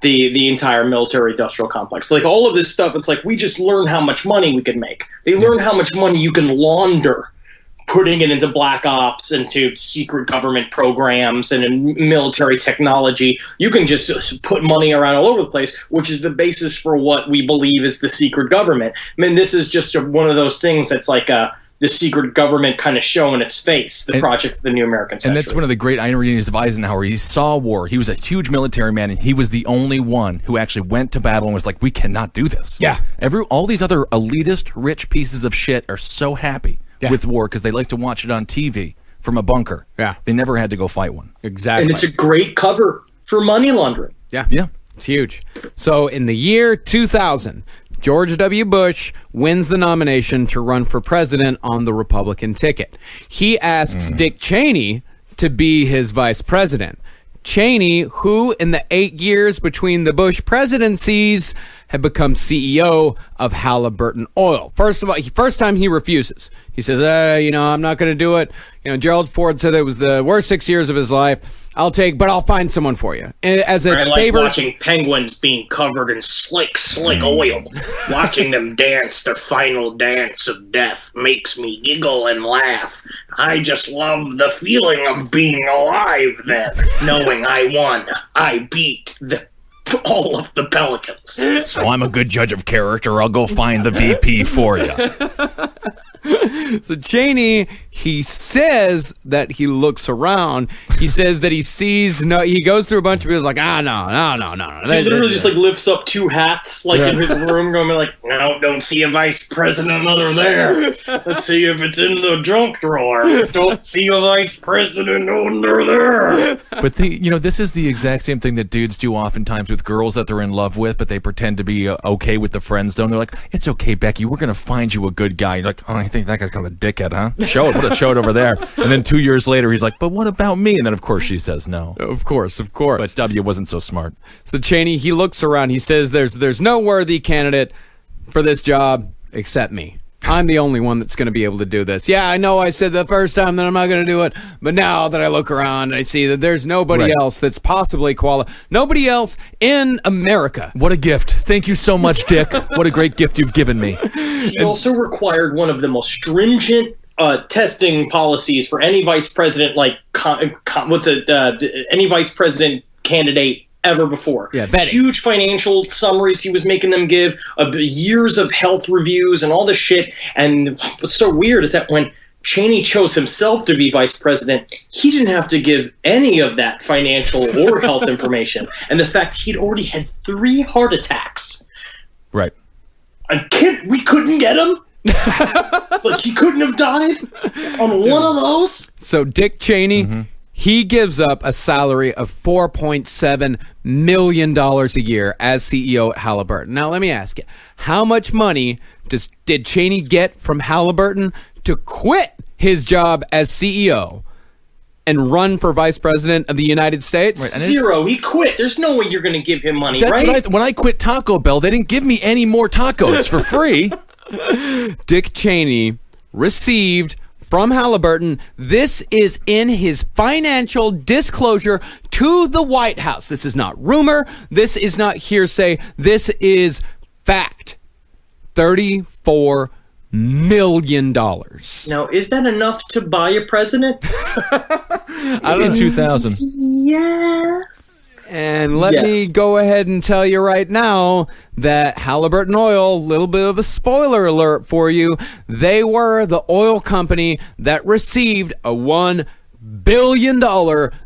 the entire military-industrial complex. Like, all of this stuff, it's like, we just learn how much money we can make. They learn how much money you can launder, putting it into black ops, into secret government programs, and in military technology. You can just put money around all over the place, which is the basis for what we believe is the secret government. I mean, this is just one of those things that's like the secret government kind of showing its face, the project of the new American century. And that's one of the great ironies of Eisenhower. He saw war. He was a huge military man, and he was the only one who actually went to battle and was like, we cannot do this. Yeah. All these other elitist, rich pieces of shit are so happy with war because they like to watch it on TV from a bunker. Yeah. They never had to go fight one. Exactly. And it's a great cover for money laundering. Yeah. Yeah. It's huge. So in the year 2000, George W. Bush wins the nomination to run for president on the Republican ticket. He asks Dick Cheney to be his vice president. Cheney, who in the 8 years between the Bush presidencies had become CEO of Halliburton Oil. First time he refuses. He says, I'm not going to do it. Gerald Ford said it was the worst 6 years of his life. But I'll find someone for you. As a I like favor, watching penguins being covered in slick oil. Watching them dance the final dance of death makes me giggle and laugh. I just love the feeling of being alive then, knowing I won. I beat all of the pelicans. So I'm a good judge of character. I'll go find the VP for you. So Cheney, he says that he looks around. He says that he sees he goes through a bunch of people like, no. He literally just like lifts up two hats like in his room, going like, no, don't see a vice president under there. Let's see if it's in the junk drawer. Don't see a vice president under there. But this is the exact same thing that dudes do oftentimes with girls that they're in love with, but they pretend to be okay with the friend zone. They're like, it's okay, Becky, we're gonna find you a good guy. You're like, oh, I think that guy's kind of a dickhead, huh? Show it over there. And then 2 years later, he's like, but what about me? And then, of course, she says no. Of course. But W wasn't so smart. So Cheney, he looks around. He says, there's no worthy candidate for this job except me. I'm the only one that's going to be able to do this. Yeah, I know I said the first time that I'm not going to do it, but now that I look around, I see that there's nobody else that's possibly qualified. Nobody else in America. What a gift. Thank you so much, Dick. What a great gift you've given me. He also required one of the most stringent testing policies for any vice president, any vice president candidate ever before. Yeah, vetting. Huge financial summaries he was making them give, years of health reviews and all this shit. And what's so weird is that when Cheney chose himself to be vice president, he didn't have to give any of that financial or health information. And the fact he'd already had 3 heart attacks. Right. And we couldn't get him? Like, he couldn't have died on one of those? So Dick Cheney, he gives up a salary of $4.7 million a year as CEO at Halliburton. Now, let me ask you, how much money did Cheney get from Halliburton to quit his job as CEO and run for vice president of the United States? Right, Zero. He quit. There's no way you're going to give him money, That's right? when I quit Taco Bell, they didn't give me any more tacos for free. Dick Cheney received from Halliburton, this is in his financial disclosure to the White House. This is not rumor. This is not hearsay. This is fact. $34 million. Now, is that enough to buy a president? In 2000. Yes. And let me go ahead and tell you right now that Halliburton Oil, little bit of a spoiler alert for you, they were the oil company that received a $1 billion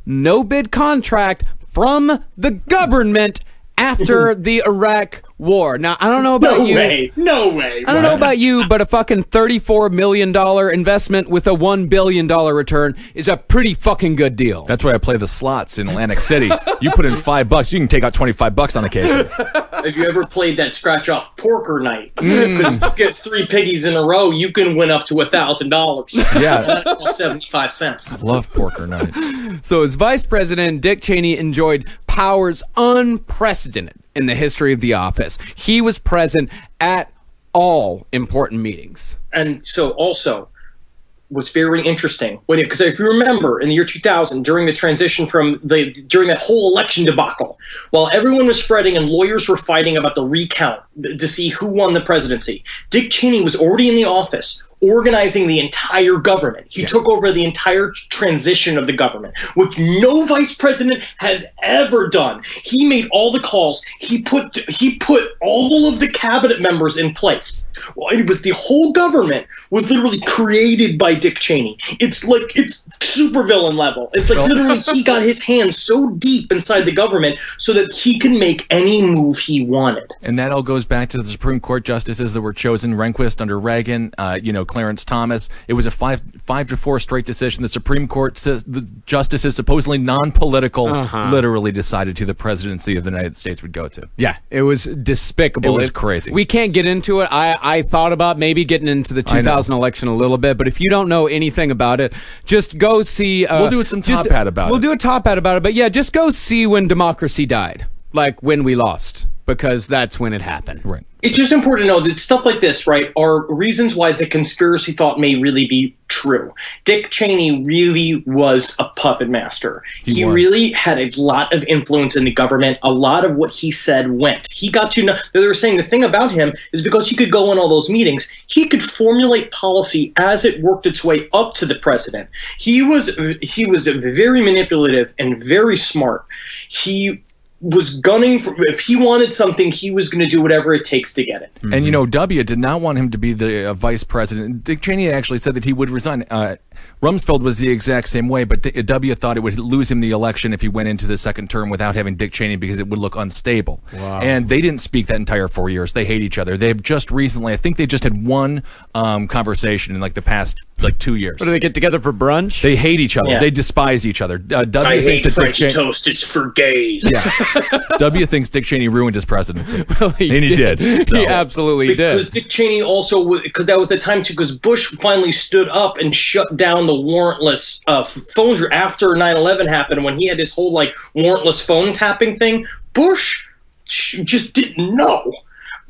no-bid contract from the government after the Iraq war. Now, I don't know about No you. No way. I don't know about you, but a fucking $34 million investment with a $1 billion return is a pretty fucking good deal. That's why I play the slots in Atlantic City. You put in $5, you can take out $25 on occasion. Have you ever played that scratch-off poker night? Because you get 3 piggies in a row, you can win up to $1,000. Yeah. That costs 75 cents. Love poker night. So as vice president, Dick Cheney enjoyed powers unprecedented in the history of the office. He was present at all important meetings. And so also was very interesting because if you remember in the year 2000 during the transition during that whole election debacle, while everyone was fretting and lawyers were fighting about the recount to see who won the presidency, Dick Cheney was already in the office organizing the entire government. He took over the entire transition of the government, which no vice president has ever done. He made all the calls. He put all of the cabinet members in place. Well, it was the whole government was literally created by Dick Cheney. It's supervillain level. It's like literally he got his hands so deep inside the government so that he can make any move he wanted. And that all goes back to the Supreme Court justices that were chosen. Rehnquist under Reagan, Clarence Thomas. It was a 5-4 straight decision. The Supreme Court says the justices, supposedly non-political, literally decided who the presidency of the United States would go to. Yeah, it was despicable. It was crazy. We can't get into it. I thought about maybe getting into the 2000 election a little bit, but if you don't know anything about it, just go see. We'll do some top hat about it. We'll do a top hat about it, but yeah, just go see when democracy died, like when we lost, because that's when it happened. Right. It's just important to know that stuff like this, right, are reasons why the conspiracy thought may really be true. Dick Cheney really was a puppet master. He really had a lot of influence in the government. A lot of what he said went. He got to know, they were saying the thing about him is because he could go in all those meetings, he could formulate policy as it worked its way up to the president. He was very manipulative and very smart. He was gunning for, if he wanted something, he was going to do whatever it takes to get it. And W did not want him to be the vice president. Dick Cheney actually said that he would resign. Rumsfeld was the exact same way, but W thought it would lose him the election if he went into the second term without having Dick Cheney because it would look unstable. Wow. And they didn't speak that entire 4 years. They hate each other. They've just recently, I think they just had one conversation in like the past 2 years. What, do they get together for brunch? They hate each other. Yeah. They despise each other. I hate French toast. It's for gays. Yeah. W thinks Dick Cheney ruined his presidency. Well, and he did. So. He absolutely did. Because Dick Cheney also, because that was the time too, because Bush finally stood up and shut down the warrantless phones after 9/11 happened, when he had his whole warrantless phone tapping thing. Bush just didn't know.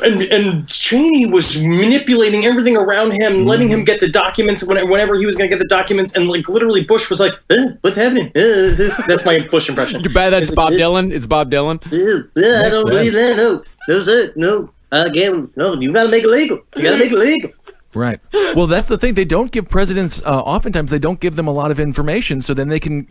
And Cheney was manipulating everything around him, letting him get the documents whenever he was going to get the documents, and literally Bush was like, "What's happening?" That's my Bush impression. You bet that's Bob Dylan. It's Bob Dylan. I don't believe that. No, sir. No, again, no. You got to make it legal. You got to make it legal. Right. Well, that's the thing. They don't give presidents, oftentimes they don't give them a lot of information, so then they can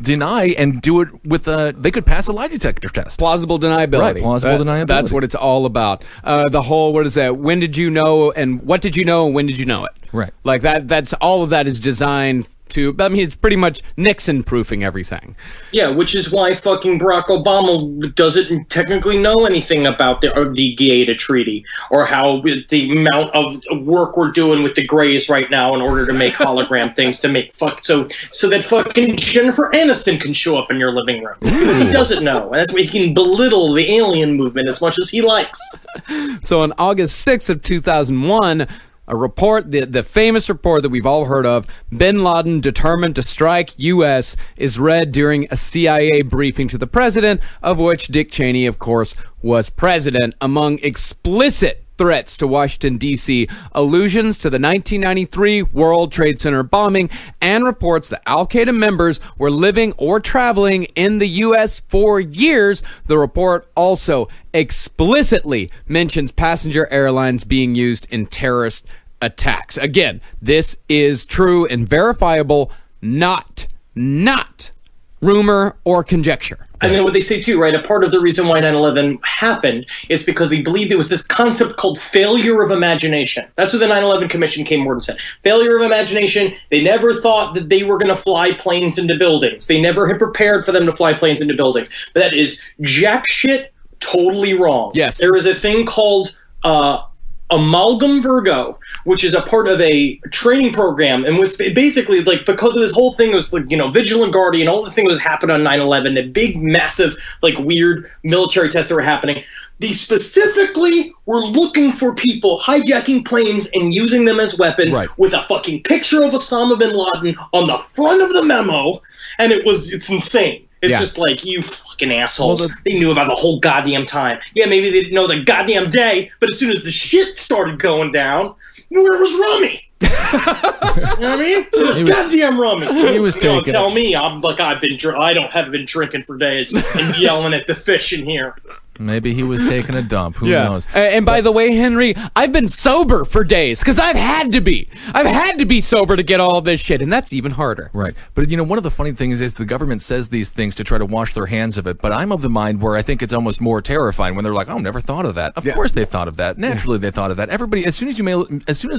deny and do it with, they could pass a lie detector test. Plausible deniability. Right, plausible deniability. That's what it's all about. The whole, what is that? When did you know, and what did you know, and when did you know it? Right. Like that's all of that is designed to, I mean, it's pretty much Nixon-proofing everything. Yeah, which is why fucking Barack Obama doesn't technically know anything about the Gaeta Treaty or how the amount of work we're doing with the Greys right now in order to make hologram things to make so that fucking Jennifer Aniston can show up in your living room. Because he doesn't know. And that's why he can belittle the alien movement as much as he likes. So on August 6th of 2001, a report, the famous report that we've all heard of, Bin Laden determined to strike U.S., is read during a CIA briefing to the president, of which Dick Cheney, of course, was president. Among explicit threats to Washington, D.C., allusions to the 1993 World Trade Center bombing, and reports that al-Qaeda members were living or traveling in the U.S. for years. The report also explicitly mentions passenger airlines being used in terrorist attacks. Again, this is true and verifiable, not rumor or conjecture. And then what they say too, right, a part of the reason why 9/11 happened is because they believed there was this concept called failure of imagination. That's what the 9/11 Commission came forward and said. Failure of imagination. They never thought that they were going to fly planes into buildings. They never had prepared for them to fly planes into buildings. But that is jack shit totally wrong. Yes. There is a thing called Amalgam Virgo, which is a part of a training program, and was basically like, because of this whole thing was like, Vigilant Guardian, all the things that happened on 9/11, the big, massive, like weird military tests that were happening. They specifically were looking for people hijacking planes and using them as weapons, with a fucking picture of Osama bin Laden on the front of the memo, and it's insane. It's just like, you fucking assholes. Well, they knew about the whole goddamn time. Yeah, maybe they didn't know the goddamn day, but as soon as the shit started going down, where was Rummy? You know what I mean? It was goddamn Rummy. He was taking. Tell me, I haven't been drinking for days and yelling at the fish in here. Maybe he was taking a dump. Who knows? And by the way, Henry, I've been sober for days because I've had to be. I've had to be sober to get all of this shit, and that's even harder. Right. But, one of the funny things is the government says these things to try to wash their hands of it, but I'm of the mind where I think it's almost more terrifying when they're like, oh, never thought of that. Of course they thought of that. Naturally they thought of that. Everybody, as soon as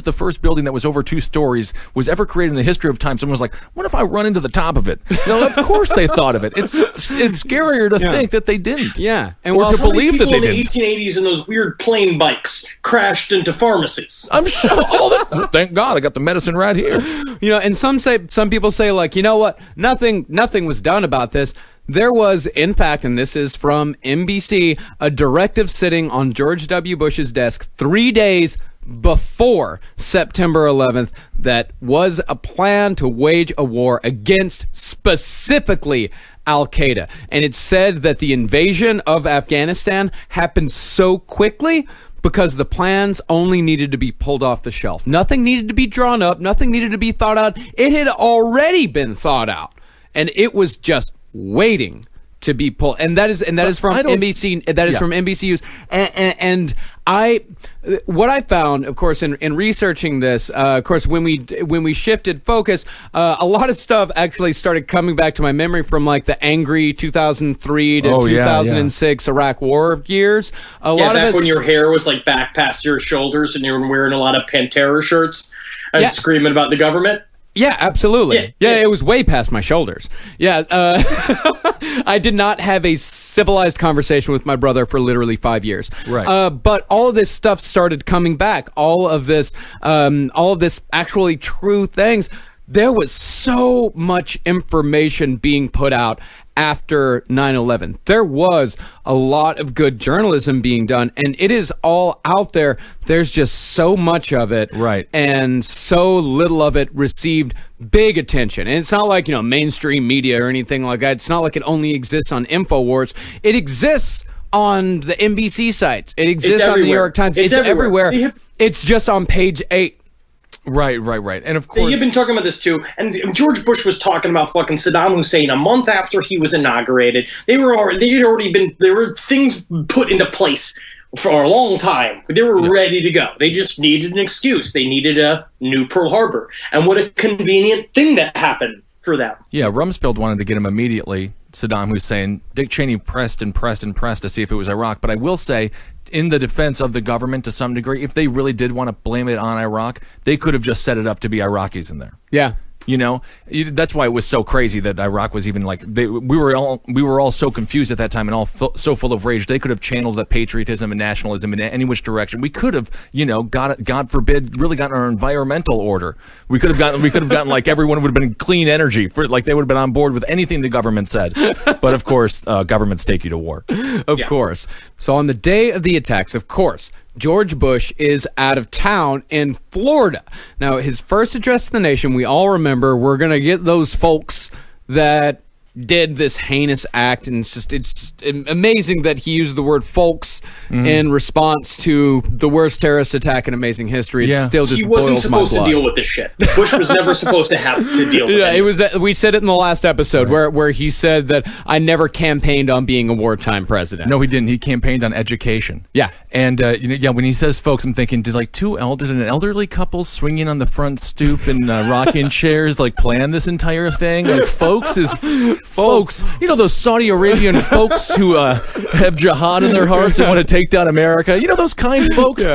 the first building that was over 2 stories was ever created in the history of time, someone was like, what if I run into the top of it? Of course they thought of it. It's scarier to think that they didn't. Yeah. And or to believe that they didn't. 1880s and those weird plane bikes crashed into pharmacies. I'm sure thank God I got the medicine right here. And some people say, like, you know what? Nothing was done about this. There was, in fact, and this is from NBC, a directive sitting on George W. Bush's desk 3 days before September 11th that was a plan to wage a war against specifically Al-Qaeda. And it said that the invasion of Afghanistan happened so quickly because the plans only needed to be pulled off the shelf. Nothing needed to be drawn up. Nothing needed to be thought out. It had already been thought out. And it was just waiting to be pulled. And that is from NBC. That is from NBC News. And what I found, of course, in researching this, of course, when we shifted focus, a lot of stuff actually started coming back to my memory from like the angry 2003 to 2006 Iraq War years. A lot of us, when your hair was like back past your shoulders and you were wearing a lot of Pantera shirts and screaming about the government. Yeah, absolutely. Yeah, it was way past my shoulders. Yeah, I did not have a civilized conversation with my brother for literally 5 years. Right. But all of this stuff started coming back. All of this actually true things. There was so much information being put out after 9/11. There was a lot of good journalism being done, and it is all out there. There's just so much of it, right? And so little of it received big attention. And it's not like, mainstream media or anything like that. It's not like it only exists on InfoWars. It exists on the NBC sites. It exists on the New York Times. It's everywhere. It's just on page 8. Right. And of course, you've been talking about this too. And George Bush was talking about fucking Saddam Hussein a month after he was inaugurated. There were things put into place for a long time. They were ready to go. They just needed an excuse. They needed a new Pearl Harbor. And what a convenient thing that happened for them. Yeah, Rumsfeld wanted to get him immediately. Saddam Hussein. Dick Cheney pressed to see if it was Iraq. But I will say, in the defense of the government to some degree, if they really did want to blame it on Iraq, they could have just set it up to be Iraqis in there. Yeah. That's why it was so crazy that Iraq was even like we were all so confused at that time and all so full of rage. They could have channeled that patriotism and nationalism in any which direction. We could have, God forbid, really gotten our environmental order. We could have gotten like everyone would have been clean energy for like they would have been on board with anything the government said. But of course, governments take you to war. Of course. So on the day of the attacks, of course, George Bush is out of town in Florida. Now, his first address to the nation, we all remember, we're going to get those folks that did this heinous act, and it's just amazing that he used the word folks in response to the worst terrorist attack in amazing history. It still just he wasn't boils my supposed blood. to deal with this shit. Bush was never supposed to have to deal with it. It was. We said it in the last episode where he said that I never campaigned on being a wartime president. No, he didn't. He campaigned on education. Yeah. And when he says folks, I'm thinking, did an elderly couple swinging on the front stoop and rocking chairs like plan this entire thing? Like folks is folks. Those Saudi Arabian folks who have jihad in their hearts and want to take down America. Those kind folks.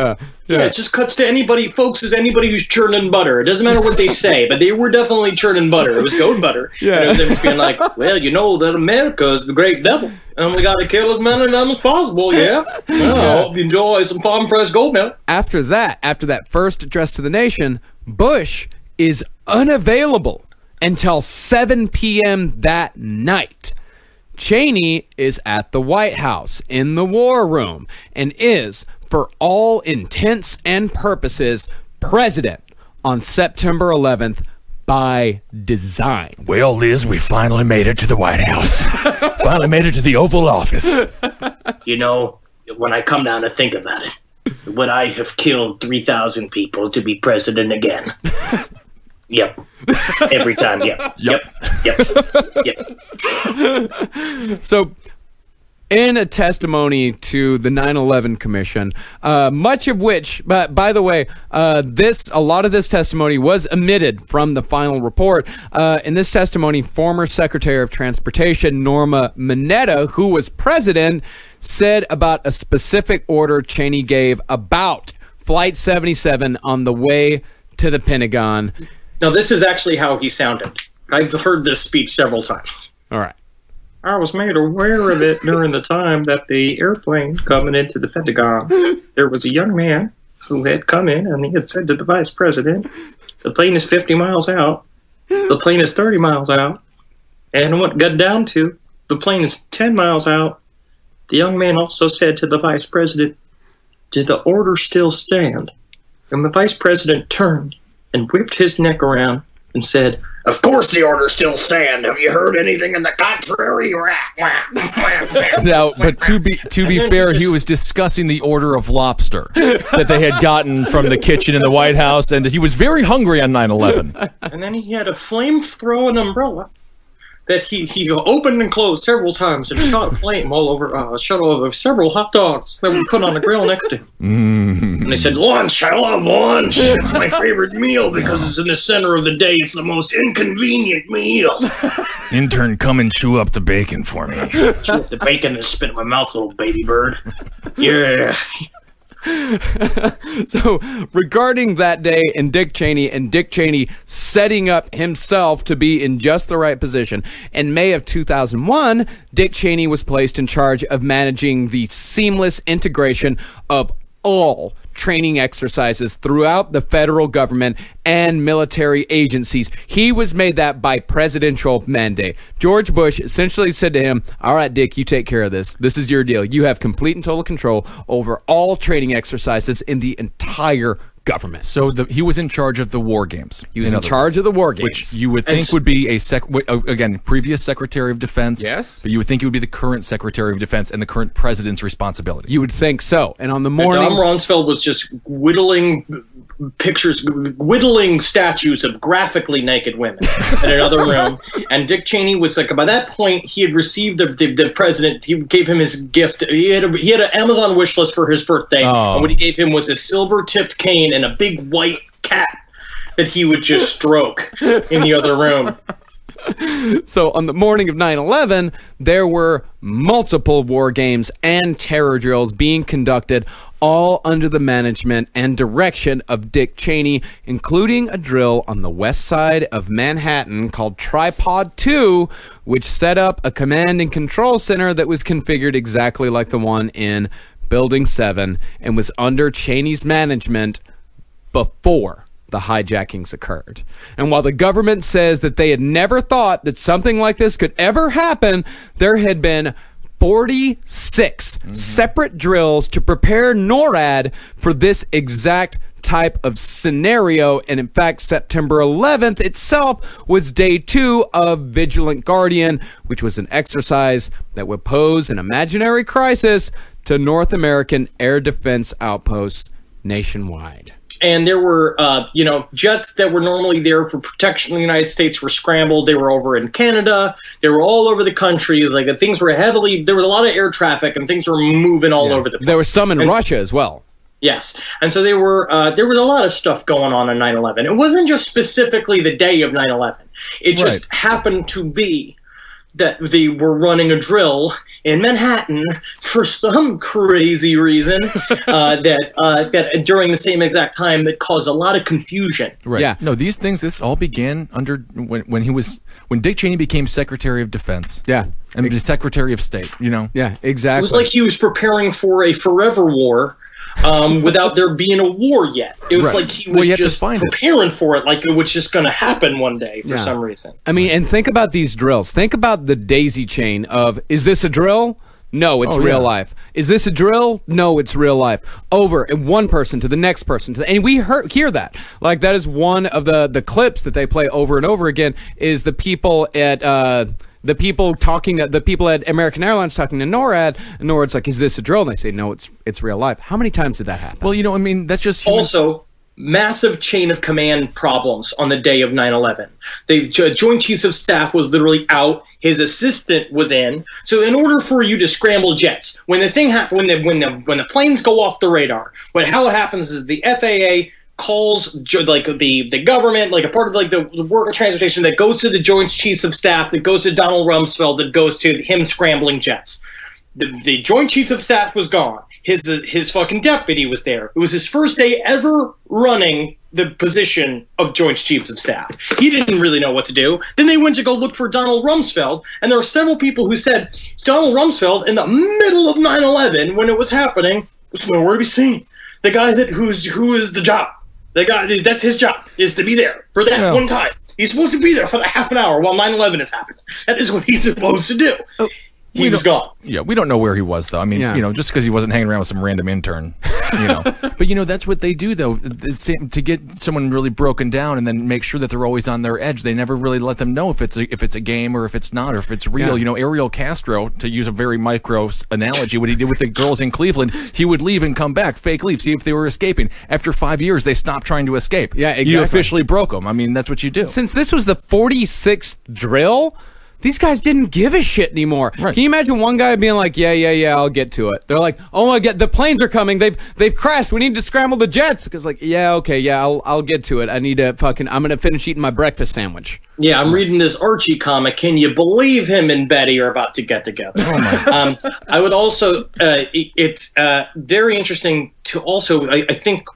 Yeah, it just cuts to anybody, folks, is anybody who's churning butter. It doesn't matter what they say, but they were definitely churning butter. It was goat butter. Yeah. And it was them being like, well, you know that America is the great devil, and we got to kill as many of them as possible, yeah? Well, I hope you enjoy some farm fresh goat milk. After that first address to the nation, Bush is unavailable until 7 p.m. that night. Cheney is at the White House in the War Room and is, for all intents and purposes, president on September 11th by design. Well, Liz, we finally made it to the White House. Finally made it to the Oval Office. You know, when I come down to think about it, would I have killed 3,000 people to be president again? Yep. Every time, yep. Yep. So, in a testimony to the 9/11 Commission, much of which, but by the way, a lot of this testimony was omitted from the final report. In this testimony, former Secretary of Transportation Norma Mineta, who was president, said about a specific order Cheney gave about Flight 77 on the way to the Pentagon. Now, this is actually how he sounded. I've heard this speech several times. All right. I was made aware of it during the time that the airplane coming into the Pentagon, there was a young man who had come in and he had said to the vice president, the plane is 50 miles out, the plane is 30 miles out, and what got down to, the plane is 10 miles out. The young man also said to the vice president, did the order still stand? And the vice president turned and whipped his neck around and said, of course the order still stand. Have you heard anything in the contrary? Now, but to be fair, he was discussing the order of lobster that they had gotten from the kitchen in the White House, and he was very hungry on 9/11. And then he had a flame-throwing umbrella that he opened and closed several times and shot flame all over, shot over several hot dogs that were put on a grill next to him. And they said, lunch, I love lunch. It's my favorite meal because it's in the center of the day. It's the most inconvenient meal. Intern, come and chew up the bacon for me. Chew up the bacon and spit in my mouth, little baby bird. Yeah. So, regarding that day and Dick Cheney setting up himself to be in just the right position, in May of 2001, Dick Cheney was placed in charge of managing the seamless integration of all training exercises throughout the federal government and military agencies. He was made that by presidential mandate. George Bush essentially said to him, all right, Dick, you take care of this. This is your deal. You have complete and total control over all training exercises in the entire government. So he was in charge of the war games. He was in charge of the war games. Which you would think would be again, previous Secretary of Defense. Yes. But you would think it would be the current Secretary of Defense and the current president's responsibility. You would think so. And on the morning... Don Rumsfeld was just whittling statues of graphically naked women in another room. And Dick Cheney was like, by that point, he had received the president, he gave him his gift. He had an Amazon wish list for his birthday. Oh. And what he gave him was a silver-tipped cane and a big white cat that he would just stroke in the other room. So on the morning of 9/11, there were multiple war games and terror drills being conducted, all under the management and direction of Dick Cheney, including a drill on the west side of Manhattan called Tripod 2, which set up a command and control center that was configured exactly like the one in Building 7 and was under Cheney's management before the hijackings occurred. And while the government says that they had never thought that something like this could ever happen, there had been 46 separate drills to prepare NORAD for this exact type of scenario. And in fact, September 11th itself was day 2 of Vigilant Guardian, which was an exercise that would pose an imaginary crisis to North American air defense outposts nationwide. And there were, jets that were normally there for protection of the United States were scrambled. They were over in Canada. They were all over the country. Like things were there was a lot of air traffic and things were moving all over the place. There was some in Russia as well. Yes. And so there was a lot of stuff going on 9/11. It wasn't just specifically the day of 9/11. It just happened to be that they were running a drill in Manhattan for some crazy reason that during the same exact time that caused a lot of confusion. Right. Yeah. No, this all began under when Dick Cheney became Secretary of Defense. Yeah. And the Secretary of State, Yeah, exactly. It was like he was preparing for a forever war without there being a war yet. It was like he was just preparing for it, like it was just going to happen one day for some reason. I mean, and think about these drills. Think about the daisy chain of, is this a drill? No, it's real life. Is this a drill? No, it's real life. Over, and one person to the next person. And we hear that. Like, that is one of the clips that they play over and over again, is the people at... the people at American Airlines talking to NORAD, and NORAD's like, is this a drill? And they say, no, it's real life. How many times did that happen? Well, that's just... Also, massive chain of command problems on the day of 9/11. The Joint Chiefs of Staff was literally out. His assistant was in. So in order for you to scramble jets, when the thing when the planes go off the radar, how it happens is the FAA calls like the government, like a part of like the work of transportation that goes to the Joint Chiefs of Staff, that goes to Donald Rumsfeld, that goes to him scrambling jets. The Joint Chiefs of Staff was gone. His fucking deputy was there. It was his first day ever running the position of Joint Chiefs of Staff. He didn't really know what to do. Then they went to go look for Donald Rumsfeld, and there were several people who said Donald Rumsfeld in the middle of 9/11 when it was happening was nowhere to be seen. The guy who is the job. The guy, that's his job, is to be there for that one time. He's supposed to be there for like half an hour while 9/11 is happening. That is what he's supposed to do. He was gone. Yeah, we don't know where he was, though. I mean, just because he wasn't hanging around with some random intern, But, that's what they do, though. To get someone really broken down and then make sure that they're always on their edge. They never really let them know if it's a game or if it's not or if it's real. Yeah. Ariel Castro, to use a very micro analogy, what he did with the girls in Cleveland, he would leave and come back, fake leave, see if they were escaping. After 5 years, they stopped trying to escape. Yeah, exactly. You officially broke them. I mean, that's what you do. Since this was the 46th drill, these guys didn't give a shit anymore. Right. Can you imagine one guy being like, yeah, I'll get to it. They're like, oh my God, the planes are coming. They've crashed. We need to scramble the jets. Because I'll get to it. I need to I'm going to finish eating my breakfast sandwich. Yeah, I'm reading this Archie comic. Can you believe him and Betty are about to get together? Oh my. I would also, it's very interesting to also, I think,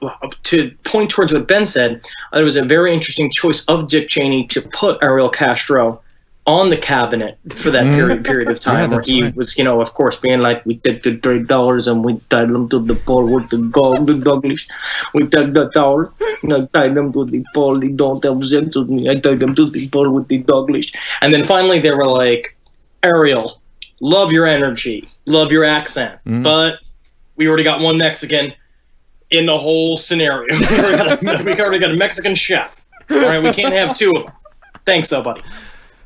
to point towards what Ben said, it was a very interesting choice of Dick Cheney to put Ariel Castro on the cabinet for that period of time, where he was, of course, being like, we took the $3 and we tied them to the pole with the Douglas. We took the dollars and I tied them to the pole. They don't have sex with me. I tied them to the pole with the Douglas. And then finally they were like, Ariel, love your energy, love your accent, but we already got one Mexican in the whole scenario. we already got a Mexican chef. All right, we can't have two of them. Thanks, though, buddy.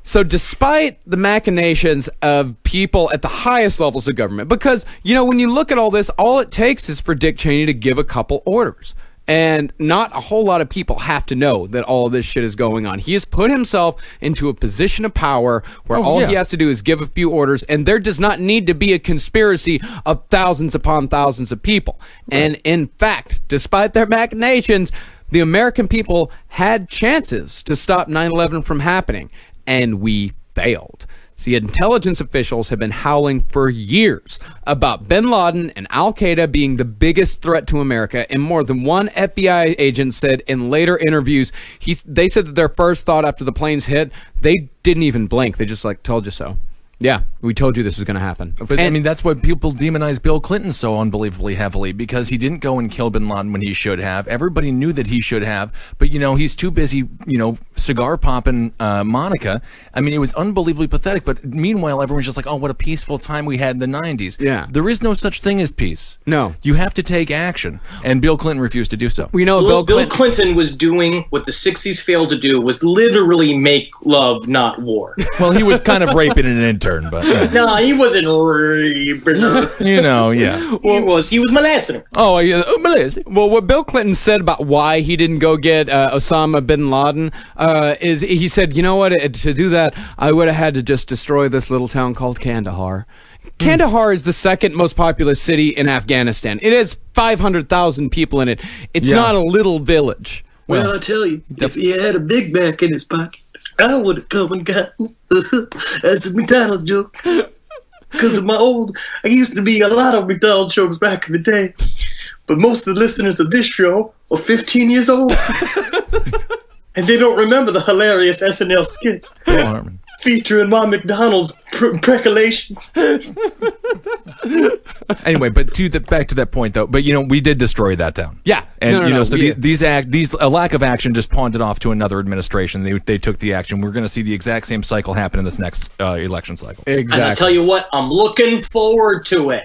So despite the machinations of people at the highest levels of government, because, when you look at all this, all it takes is for Dick Cheney to give a couple orders. And not a whole lot of people have to know that all this shit is going on. He has put himself into a position of power where he has to do is give a few orders, and there does not need to be a conspiracy of thousands upon thousands of people. Right. And in fact, despite their machinations, the American people had chances to stop 9/11 from happening. And we failed. See, intelligence officials have been howling for years about bin Laden and al-Qaeda being the biggest threat to America, and more than one FBI agent said in later interviews, they said that their first thought after the planes hit, they didn't even blink. They just told you so. Yeah, we told you this was going to happen. But that's why people demonize Bill Clinton so unbelievably heavily, because he didn't go and kill bin Laden when he should have. Everybody knew that he should have, but he's too busy, cigar popping Monica. I mean, it was unbelievably pathetic. But meanwhile, everyone's just like, "Oh, what a peaceful time we had in the '90s." Yeah, there is no such thing as peace. No, you have to take action, and Bill Clinton refused to do so. We know Bill Clinton was doing what the '60s failed to do, was literally make love, not war. Well, he was kind of raping an intern. But no, he wasn't raping her. He was molesting her. Oh, yeah, molesting. Well, what Bill Clinton said about why he didn't go get Osama bin Laden is he said, you know what, to do that, I would have had to just destroy this little town called Kandahar. Kandahar is the second most populous city in Afghanistan. It has 500,000 people in it. It's not a little village. Well, I tell you, if he had a Big Mac in his pocket, I would have come and gotten. That's a McDonald's joke. Because of I used to be a lot of McDonald's jokes back in the day. But most of the listeners of this show are 15 years old. And they don't remember the hilarious SNL skits featuring my McDonald's precolations. Anyway, but back to that point though. But we did destroy that town. Yeah, and so these a lack of action just pawned it off to another administration. They took the action. We're going to see the exact same cycle happen in this next election cycle. Exactly. And I tell you what, I'm looking forward to it.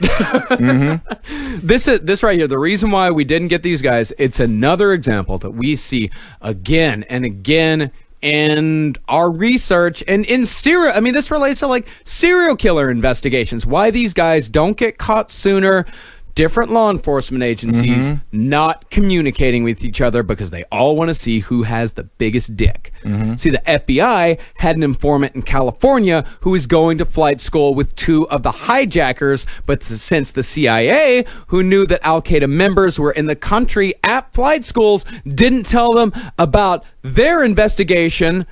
This right here, the reason why we didn't get these guys, it's another example that we see again and again. And our research and in serial, this relates to like serial killer investigations. Why these guys don't get caught sooner. Different law enforcement agencies not communicating with each other because they all want to see who has the biggest dick. See, the FBI had an informant in California who was going to flight school with 2 of the hijackers, but since the CIA, who knew that Al-Qaeda members were in the country at flight schools, didn't tell them about their investigation,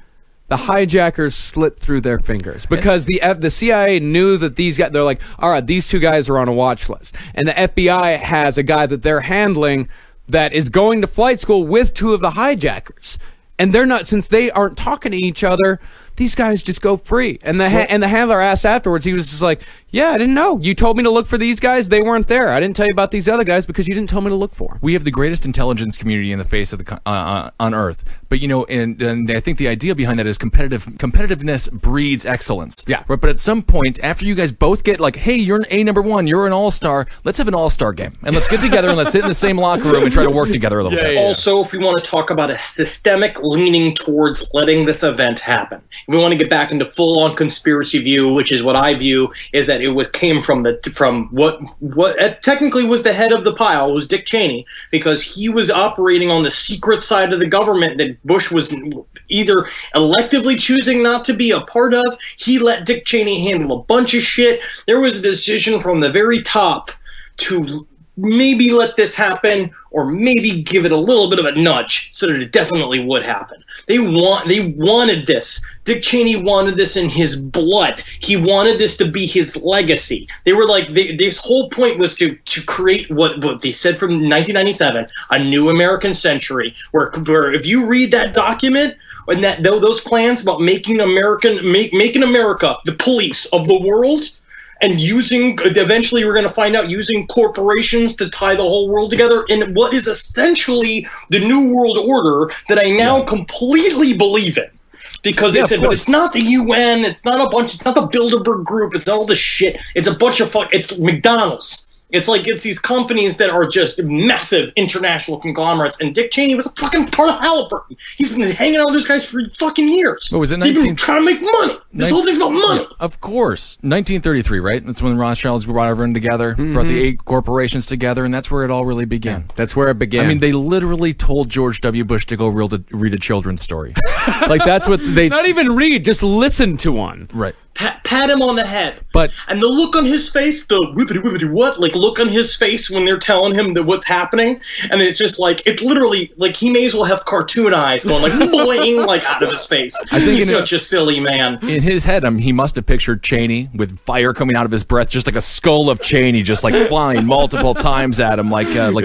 the hijackers slipped through their fingers because the CIA knew that these guys, they're like, all right, these 2 guys are on a watch list. And the FBI has a guy that they're handling that is going to flight school with 2 of the hijackers. And they're not, since they aren't talking to each other, these guys just go free. And the handler asked afterwards, he was just like, yeah, I didn't know. You told me to look for these guys. They weren't there. I didn't tell you about these other guys because you didn't tell me to look for them. We have the greatest intelligence community in the face of the on Earth. But, and I think the idea behind that is competitiveness breeds excellence. Yeah. Right? But at some point, after you guys both get like, hey, you're an A number 1, you're an all-star, let's have an all-star game. And let's get together and let's sit in the same locker room and try to work together a little bit. Also, if we want to talk about a systemic leaning towards letting this event happen, if we want to get back into full-on conspiracy view, which is what I view, is that it came from what technically was the head of the pile, was Dick Cheney, because he was operating on the secret side of the government that Bush was either electively choosing not to be a part of. He let Dick Cheney handle a bunch of shit. There was a decision from the very top to maybe let this happen or maybe give it a little bit of a nudge so that it definitely would happen. They wanted this. Dick Cheney wanted this in his blood. He wanted this to be his legacy. They were like, this whole point was to create what they said from 1997, a new American century, where if you read that document and those plans about making America the police of the world, and eventually we're going to find out, using corporations to tie the whole world together in what is essentially the New World Order that I now completely believe in. Because but it's not the UN, it's not the Bilderberg Group, it's not all this shit. It's a bunch of it's McDonald's. It's these companies that are just massive international conglomerates, and Dick Cheney was a fucking part of Halliburton. He's been hanging out with those guys for fucking years. What was it? They've been trying to make money. This whole thing's about money. Of course. 1933, right? That's when the Rothschilds brought everyone together, brought the 8 corporations together, and that's where it all really began. That's where it began. I mean, they literally told George W. Bush to go read a children's story. That's what they... Not even read, just listen to one. Right. Pat him on the head. And the look on his face, the whippity what, look on his face when they're telling him that what's happening, and it's just it's literally he may as well have cartoon eyes going boing out of his face. I think he's such a silly man. In his head, he must have pictured Cheney with fire coming out of his breath, just like a skull of Cheney, just flying multiple times at him, motorcycle.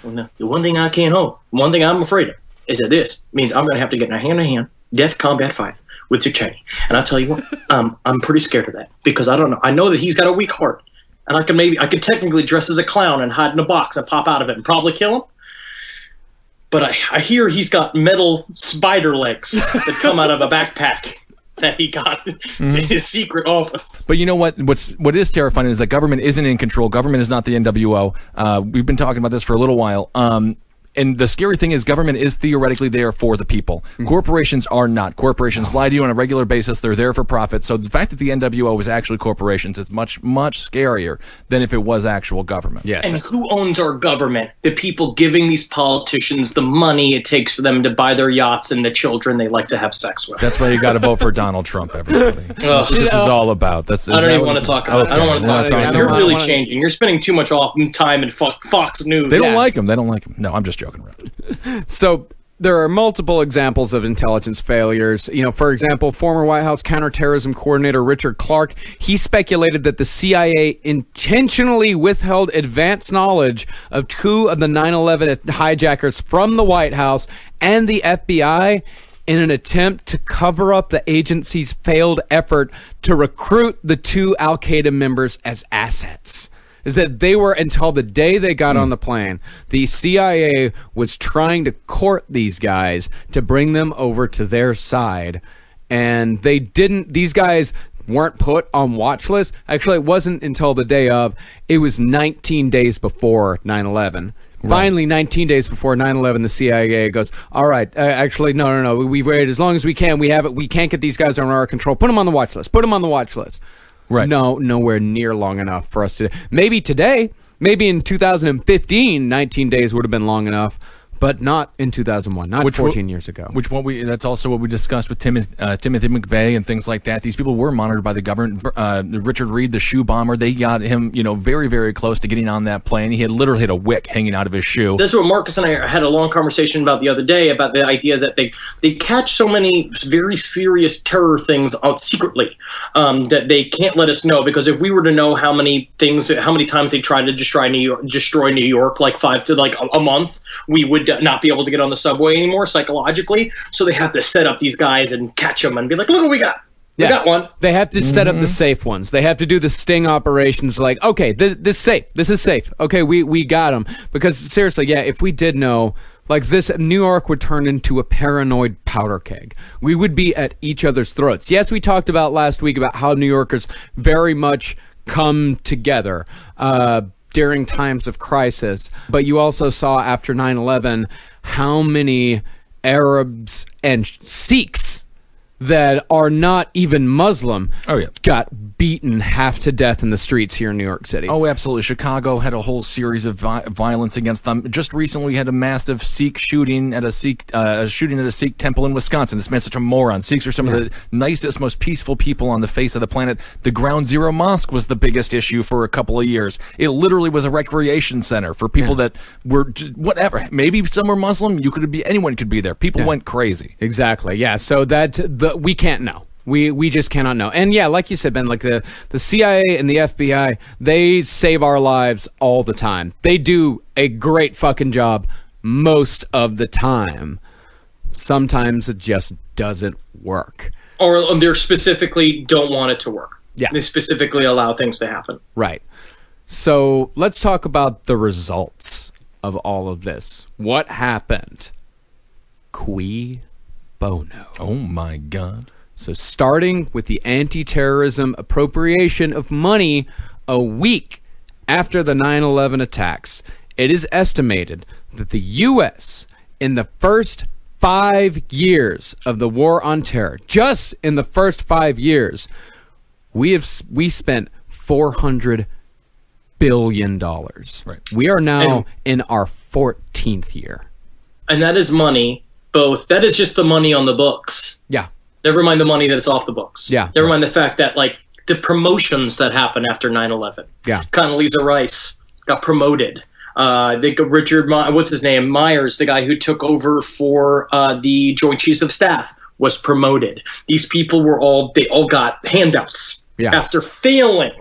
The one thing I can't hold, one thing I'm afraid of, is that this means I'm going to have to get in a hand-to-hand death combat fight with Dick Cheney. And I'll tell you what, I'm pretty scared of that, because I don't know. I know that he's got a weak heart, and I could technically dress as a clown and hide in a box and pop out of it and probably kill him. But I hear he's got metal spider legs that come out of a backpack that he got in his secret office. But you know what? What is terrifying is that government isn't in control. Government is not the NWO. We've been talking about this for a little while. And the scary thing is government is theoretically there for the people. Corporations are not. Corporations lie to you on a regular basis. They're there for profit. So the fact that the NWO was actually corporations is much, much scarier than if it was actual government. Yes. And who owns our government? The people giving these politicians the money it takes for them to buy their yachts and the children they like to have sex with. That's why you got to vote for Donald Trump, everybody. This is all about. I don't even want to talk about it. I don't want to talk about it. You're really changing. You're spending too much time in Fox News. They don't like him. They don't like him. No, I'm just joking around. So there are multiple examples of intelligence failures. You know, for example, former White House counterterrorism coordinator Richard Clark, he speculated that the CIA intentionally withheld advanced knowledge of 2 of the 9/11 hijackers from the White House and the FBI in an attempt to cover up the agency's failed effort to recruit the 2 al-Qaeda members as assets. Is that they were, until the day they got on the plane, the CIA was trying to court these guys to bring them over to their side. And they didn't, these guys weren't put on watch lists. Actually, it wasn't until the day of, it was 19 days before 9/11. Right. Finally, 19 days before 9/11, the CIA goes, all right, actually, no, we've waited as long as we can. We have it. We can't get these guys under our control. Put them on the watch list. Put them on the watch list. Right. No, nowhere near long enough for us to. Maybe today, maybe in 2015, 19 days would have been long enough, but not in 2001, not 14 years ago. That's also what we discussed with Timothy McVeigh and things like that. These people were monitored by the government. Richard Reed, the shoe bomber, they got him, very, very close to getting on that plane. He had literally had a wick hanging out of his shoe. That's what Marcus and I had a long conversation about the other day, about the idea that they catch so many very serious terror things out secretly that they can't let us know. Because if we were to know how many times they tried to destroy New York, like 5 to like a month, we would not be able to get on the subway anymore psychologically. So they have to set up these guys and catch them and be like, look what we got. We got one. They have to set up the safe ones. They have to do the sting operations like, okay, this safe. This is safe. Okay, we got them. Because seriously, yeah, if we did know, like this, New York would turn into a paranoid powder keg. We would be at each other's throats. Yes, we talked about last week about how New Yorkers very much come together during times of crisis. But you also saw after 9/11 how many Arabs and Sikhs that are not even Muslim got beaten half to death in the streets here in New York City. Oh, absolutely. Chicago had a whole series of violence against them. Just recently, we had a massive Sikh shooting at a Sikh temple in Wisconsin. This man's such a moron. Sikhs are some of the nicest, most peaceful people on the face of the planet. The Ground Zero Mosque was the biggest issue for a couple of years. It literally was a recreation center for people that were whatever. Maybe some were Muslim. Anyone could be there. People went crazy. Exactly. Yeah. So we can't know. We just cannot know. And yeah, like you said, Ben, like the CIA and the FBI, they save our lives all the time. They do a great fucking job most of the time. Sometimes it just doesn't work. Or they specifically don't want it to work. Yeah. They specifically allow things to happen. Right. So let's talk about the results of all of this. What happened? Cui bono. Oh my God. So starting with the anti-terrorism appropriation of money a week after the 9/11 attacks, it is estimated that the U.S. in the first 5 years of the war on terror, just in the first 5 years, we spent $400 billion. Right. We are now in our 14th year. And that is money. That is just the money on the books. Yeah. Never mind the money that's off the books. Yeah. Never mind the fact that, like, the promotions that happened after 9/11. Yeah. Condoleezza Rice got promoted. What's his name? Myers, the guy who took over for the Joint Chiefs of Staff, was promoted. These people they all got handouts after failing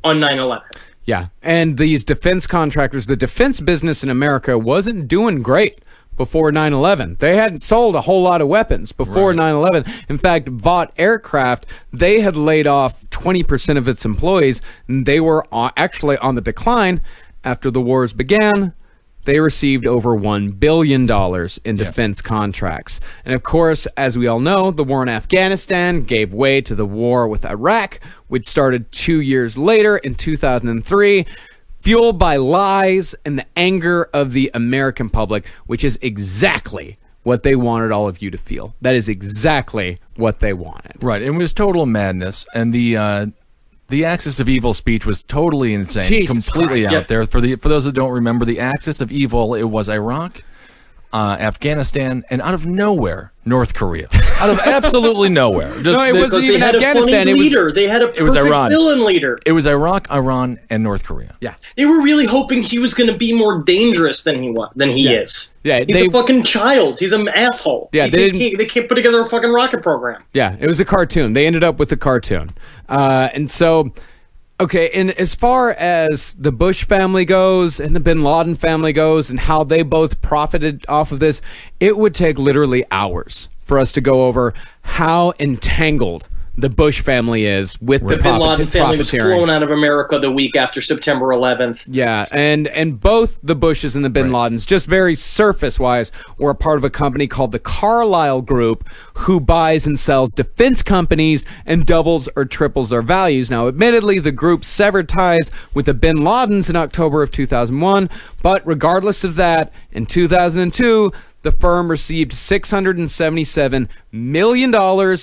on 9/11. Yeah. And these defense contractors, the defense business in America wasn't doing great before 9/11. They hadn't sold a whole lot of weapons before 9/11. In fact, Vought Aircraft, they had laid off 20% of its employees, and they were actually on the decline. After the wars began, they received over $1 billion in defense contracts. And of course, as we all know, the war in Afghanistan gave way to the war with Iraq, which started 2 years later in 2003. Fueled by lies and the anger of the American public, which is exactly what they wanted all of you to feel. That is exactly what they wanted. Right. It was total madness. And the axis of evil speech was totally insane. Jesus completely Christ. out there. For those that don't remember, the axis of evil, it was Iraq, Afghanistan, and out of nowhere, North Korea. Out of absolutely nowhere. No, it wasn't even Afghanistan. They had a perfect Iran. villain leader. It was Iraq, Iran, and North Korea. Yeah. They were really hoping he was going to be more dangerous than he is. Yeah, he's a fucking child. He's an asshole. Yeah, they can't put together a fucking rocket program. Yeah, it was a cartoon. They ended up with a cartoon. And so, okay, and as far as the Bush family goes and the Bin Laden family goes and how they both profited off of this, it would take literally hours for us to go over how entangled the Bush family is with the Bin Laden family was profiteering. flown out of America the week after September 11th. Yeah, and both the Bushes and the Bin Ladens, just very surface-wise, were a part of a company called the Carlyle Group, who buys and sells defense companies and doubles or triples their values. Now, admittedly, the group severed ties with the Bin Ladens in October of 2001, but regardless of that, in 2002, the firm received $677 million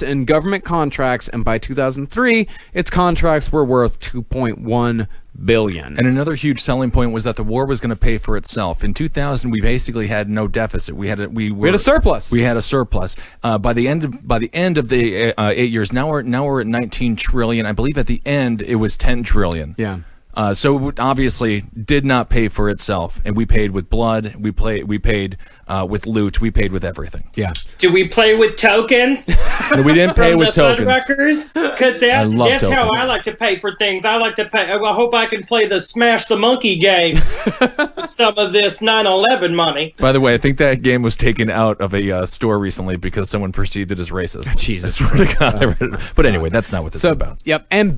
in government contracts, and by 2003, its contracts were worth $2.1 billion. And another huge selling point was that the war was going to pay for itself. In 2000, we basically had no deficit. We had a surplus. We had a surplus. By the end of the 8 years, now we're at 19 trillion. I believe at the end it was 10 trillion. Yeah. So it obviously did not pay for itself, and we paid with blood. We paid with loot. We paid with everything. Yeah. Do we play with tokens? No, we didn't pay From with the tokens. Fuddruckers? Because that's how I like to pay for things. I like to pay. I hope I can play the Smash the Monkey game with some of this 9/11 money. By the way, I think that game was taken out of a store recently because someone perceived it as racist. Jesus. I swear to God. But anyway, that's not what this is about. Yep. And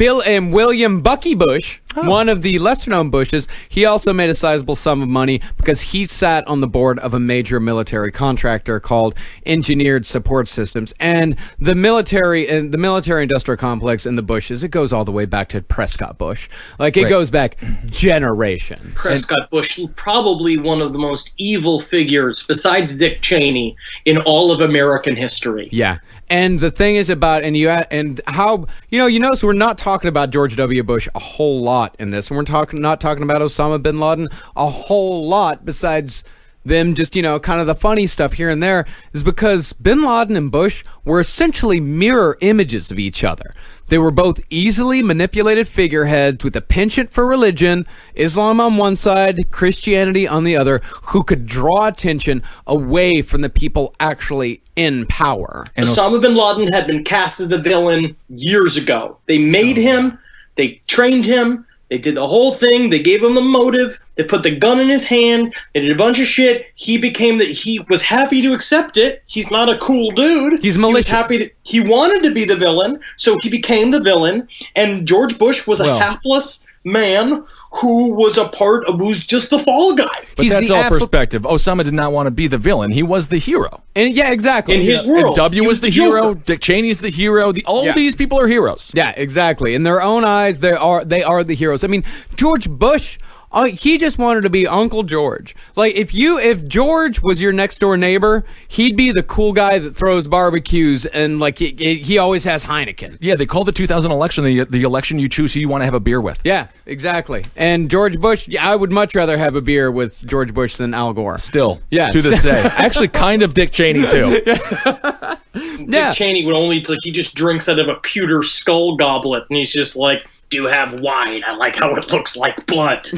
William Bucky Bush, one of the lesser-known Bushes, he also made a sizable sum of money because he sat on the board of a major military contractor called Engineered Support Systems. And the military-industrial complex in the Bushes, it goes all the way back to Prescott Bush. Like, it goes back generations. Prescott Bush, probably one of the most evil figures, besides Dick Cheney, in all of American history. Yeah. And the thing is about, so we're not talking about George W. Bush a whole lot in this. We're not talking about Osama bin Laden a whole lot, besides them just, kind of the funny stuff here and there, is because bin Laden and Bush were essentially mirror images of each other. They were both easily manipulated figureheads with a penchant for religion, Islam on one side, Christianity on the other, who could draw attention away from the people actually in power. And Osama bin Laden had been cast as the villain years ago. They made him, they trained him, they did the whole thing, they gave him the motive, they put the gun in his hand, they did a bunch of shit. He was happy to accept it. He's not a cool dude. He's malicious. He wanted to be the villain, so he became the villain. And George Bush was a hapless man who was just the fall guy. But that's all perspective. Osama did not want to be the villain. He was the hero. And yeah, exactly. In his world. And W was the hero. Dick Cheney's the hero. All these people are heroes. Yeah, exactly. In their own eyes, they are the heroes. I mean, George Bush, he just wanted to be Uncle George. Like, if George was your next door neighbor, he'd be the cool guy that throws barbecues and like he always has Heineken. Yeah, they call the 2000 election the election you choose who you want to have a beer with. Yeah, exactly. And George Bush, I would much rather have a beer with George Bush than Al Gore. Still, yeah, to this day. Actually, kind of Dick Cheney too. Dick Cheney he just drinks out of a pewter skull goblet, and he's just like, do you have wine? I like how it looks like blood.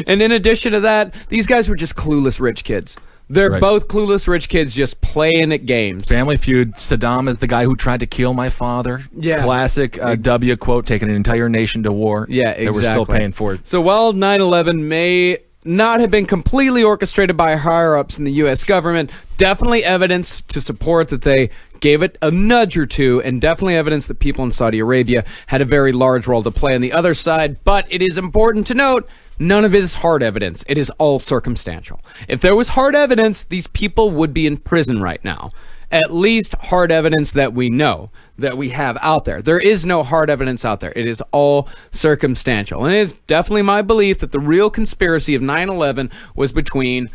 And in addition to that, these guys were just clueless rich kids. They're both clueless rich kids just playing at games. Family Feud. Saddam is the guy who tried to kill my father. Yeah. Classic W quote, taking an entire nation to war. Yeah, exactly. That we're still paying for it. So while 9/11 may not have been completely orchestrated by higher-ups in the U.S. government, definitely evidence to support that they gave it a nudge or two, and definitely evidence that people in Saudi Arabia had a very large role to play on the other side. But it is important to note, none of it is hard evidence. It is all circumstantial. If there was hard evidence, these people would be in prison right now. At least hard evidence that we know, that we have out there. There is no hard evidence out there. It is all circumstantial. And it is definitely my belief that the real conspiracy of 9/11 was between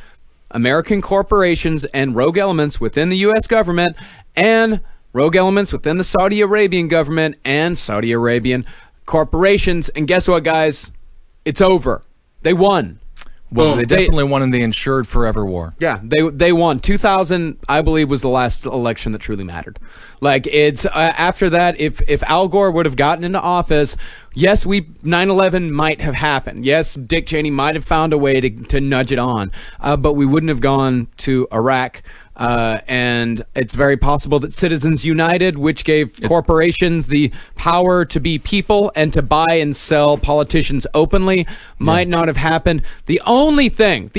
American corporations and rogue elements within the U.S. government and rogue elements within the Saudi Arabian government and Saudi Arabian corporations. And guess what, guys? It's over. They won. Well, they definitely won, and they ensured forever war. Yeah, they won. 2000, I believe, was the last election that truly mattered. Like, it's after that, if Al Gore would have gotten into office, yes, 9/11 might have happened. Yes, Dick Cheney might have found a way to nudge it on, but we wouldn't have gone to Iraq. And it's very possible that Citizens United, which gave corporations the power to be people and to buy and sell politicians openly, might not have happened. The only thing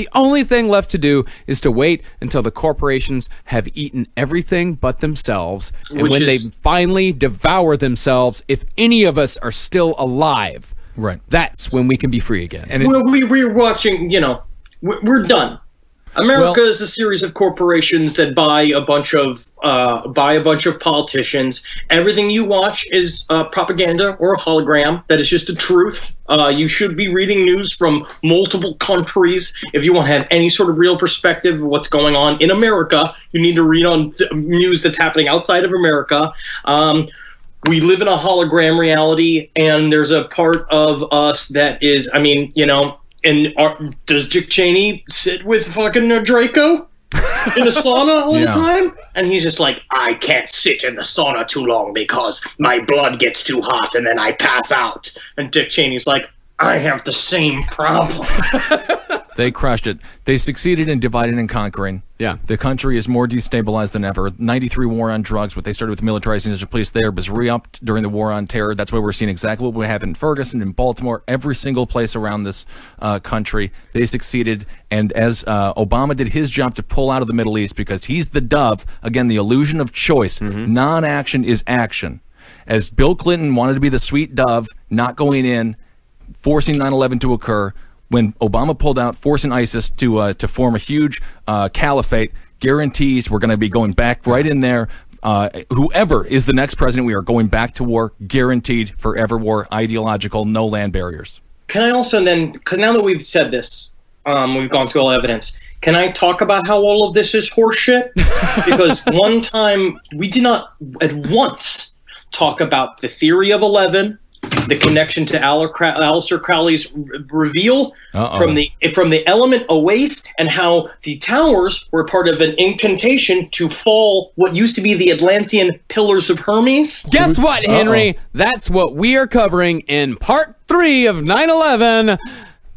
left to do is to wait until the corporations have eaten everything but themselves. And when they finally devour themselves, if any of us are still alive, right, that's when we can be free again. And we're watching, we're done. America is a series of corporations that buy a bunch of politicians. Everything you watch is propaganda or a hologram. That is just the truth. You should be reading news from multiple countries if you want to have any sort of real perspective of what's going on in America. You need to read on news that's happening outside of America. We live in a hologram reality, and there's a part of us that is, and does Dick Cheney sit with fucking Draco in a sauna all the time? And he's just like, I can't sit in the sauna too long because my blood gets too hot and then I pass out. And Dick Cheney's like, I have the same problem. They crushed it. They succeeded in dividing and conquering. Yeah. The country is more destabilized than ever. 93 war on drugs. What they started with militarizing the police there was re-upped during the war on terror. That's why we're seeing exactly what we have in Ferguson, in Baltimore, every single place around this country. They succeeded. And as Obama did his job to pull out of the Middle East, because he's the dove, again, the illusion of choice. Non-action is action. As Bill Clinton wanted to be the sweet dove, not going in, forcing 9/11 to occur, when Obama pulled out, forcing ISIS to form a huge caliphate, guarantees we're going to be going back right in there. Whoever is the next president, we are going back to war, guaranteed, forever war, ideological, no land barriers. Can I also then, because now that we've said this, we've gone through all evidence, can I talk about how all of this is horseshit? Because one time, we did not at once talk about the theory of 11, the connection to Aleister Crowley's reveal from the element of waste, and how the towers were part of an incantation to fall what used to be the Atlantean Pillars of Hermes. Guess what, Henry? That's what we are covering in part 3 of 9/11.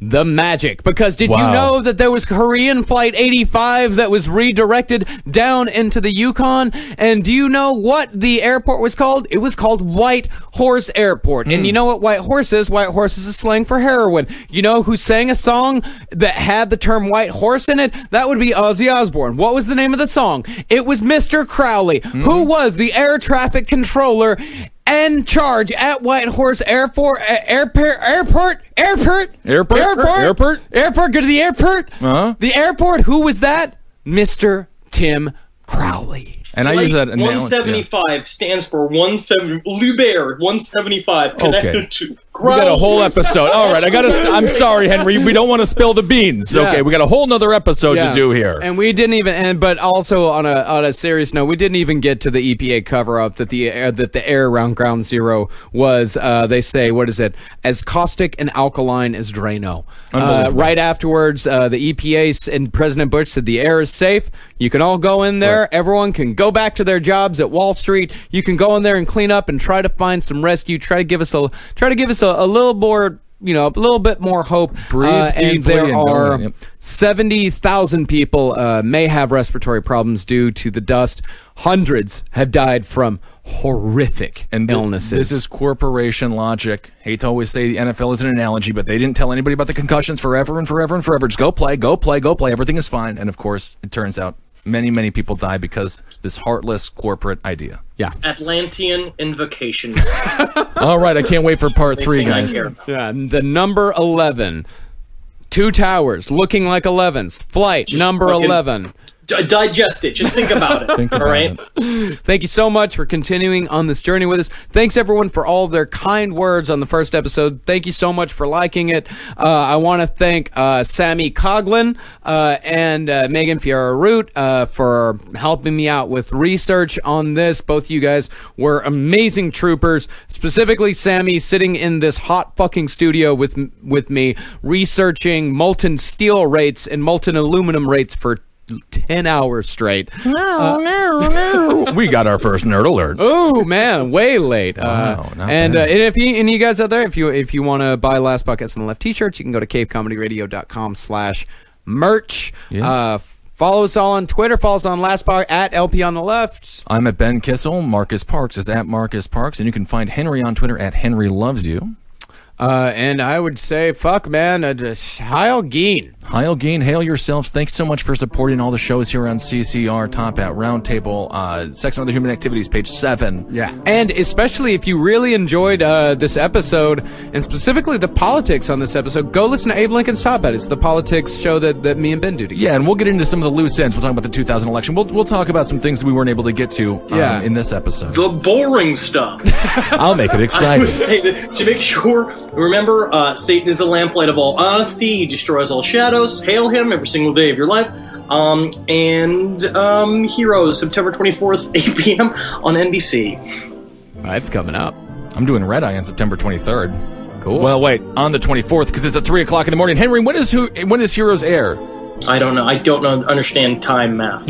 The magic. Because did you know that there was Korean Flight 85 that was redirected down into the Yukon? And do you know what the airport was called? It was called White Horse Airport. And you know what White Horse is? White Horse is a slang for heroin. You know who sang a song that had the term White Horse in it? That would be Ozzy Osbourne. What was the name of the song? It was Mr. Crowley, who was the air traffic controller in charge at White Horse Airport. Go to the airport. The airport. Who was that? Mr. Tim Crowley. And I use that analogy. 175 stands for 175 connected to Crowley. We got a whole episode. All right, I'm sorry, Henry. We don't want to spill the beans. Yeah. Okay, we got a whole nother episode to do here. And we didn't even. But also on a serious note, we didn't even get to the EPA cover up that the air around Ground Zero was. They say, what is it? As caustic and alkaline as Drano. Right afterwards, the EPA and President Bush said the air is safe. You can all go in there. Right. Everyone can go back to their jobs at Wall Street. You can go in there and clean up and try to find some rescue. Try to give us a little more, a little bit more hope. Breathe deeply. And there are 70,000 people may have respiratory problems due to the dust. Hundreds have died from horrific illnesses. This is corporation logic. Hate to always say the NFL is an analogy, but they didn't tell anybody about the concussions forever and forever and forever. Just go play. Everything is fine. And of course, it turns out many, many people die because this heartless corporate idea. Yeah. Atlantean invocation. All right, I can't wait for part 3, guys. Yeah, the number 11. 2 towers looking like 11s. Flight number 11. digest it. Just think about it. Think all about right. it. Thank you so much for continuing on this journey with us. Thanks, everyone, for all of their kind words on the first episode. Thank you so much for liking it. I want to thank Sammy Coughlin and Megan Fiora-Root for helping me out with research on this. Both of you guys were amazing troopers. Specifically, Sammy sitting in this hot fucking studio with me, researching molten steel rates and molten aluminum rates for 10 hours straight. We got our first nerd alert. Oh man, way late. Wow, not and bad. if you guys out there, if you want to buy Last Podcast on the Left t-shirts, you can go to cavecomedyradio.com/merch. Yeah. Follow us all on Twitter. Follow us on Last Podcast at LP on the Left. I'm at Ben Kissel. Marcus Parks is at Marcus Parks, and you can find Henry on Twitter at Henry Loves You. And I would say, fuck man, Heil Geen. Heil Geen, hail yourselves. Thanks so much for supporting all the shows here on CCR, Top Hat, Roundtable, Sex and Other Human Activities, page 7. Yeah. And especially if you really enjoyed this episode, and specifically the politics on this episode, go listen to Abe Lincoln's Top Hat. It's the politics show that me and Ben do together. Yeah, and we'll get into some of the loose ends. We'll talk about the 2000 election. We'll talk about some things that we weren't able to get to in this episode. The boring stuff. I'll make it I exciting. would say that to make sure, remember, Satan is the lamplight of all honesty. He destroys all shadows. Hail him every single day of your life. And Heroes, September 24th, 8 p.m. on NBC. It's coming up. I'm doing Red Eye on September 23rd. Cool. Well, wait, on the 24th, because it's at 3 o'clock in the morning. Henry, when is Heroes air? I don't know. I don't understand time math.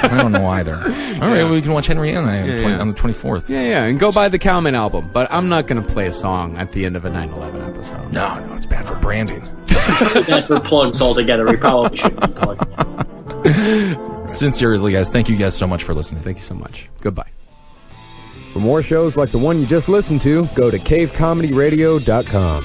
I don't know either. All right, well, we can watch Henry and I on the 24th. Yeah, and go buy the Cowman album. But I'm not going to play a song at the end of a 9/11 episode. No, it's bad for branding. That's for plugs altogether. We probably shouldn't be plugging it. Sincerely, guys, thank you guys so much for listening. Thank you so much. Goodbye. For more shows like the one you just listened to, go to cavecomedyradio.com.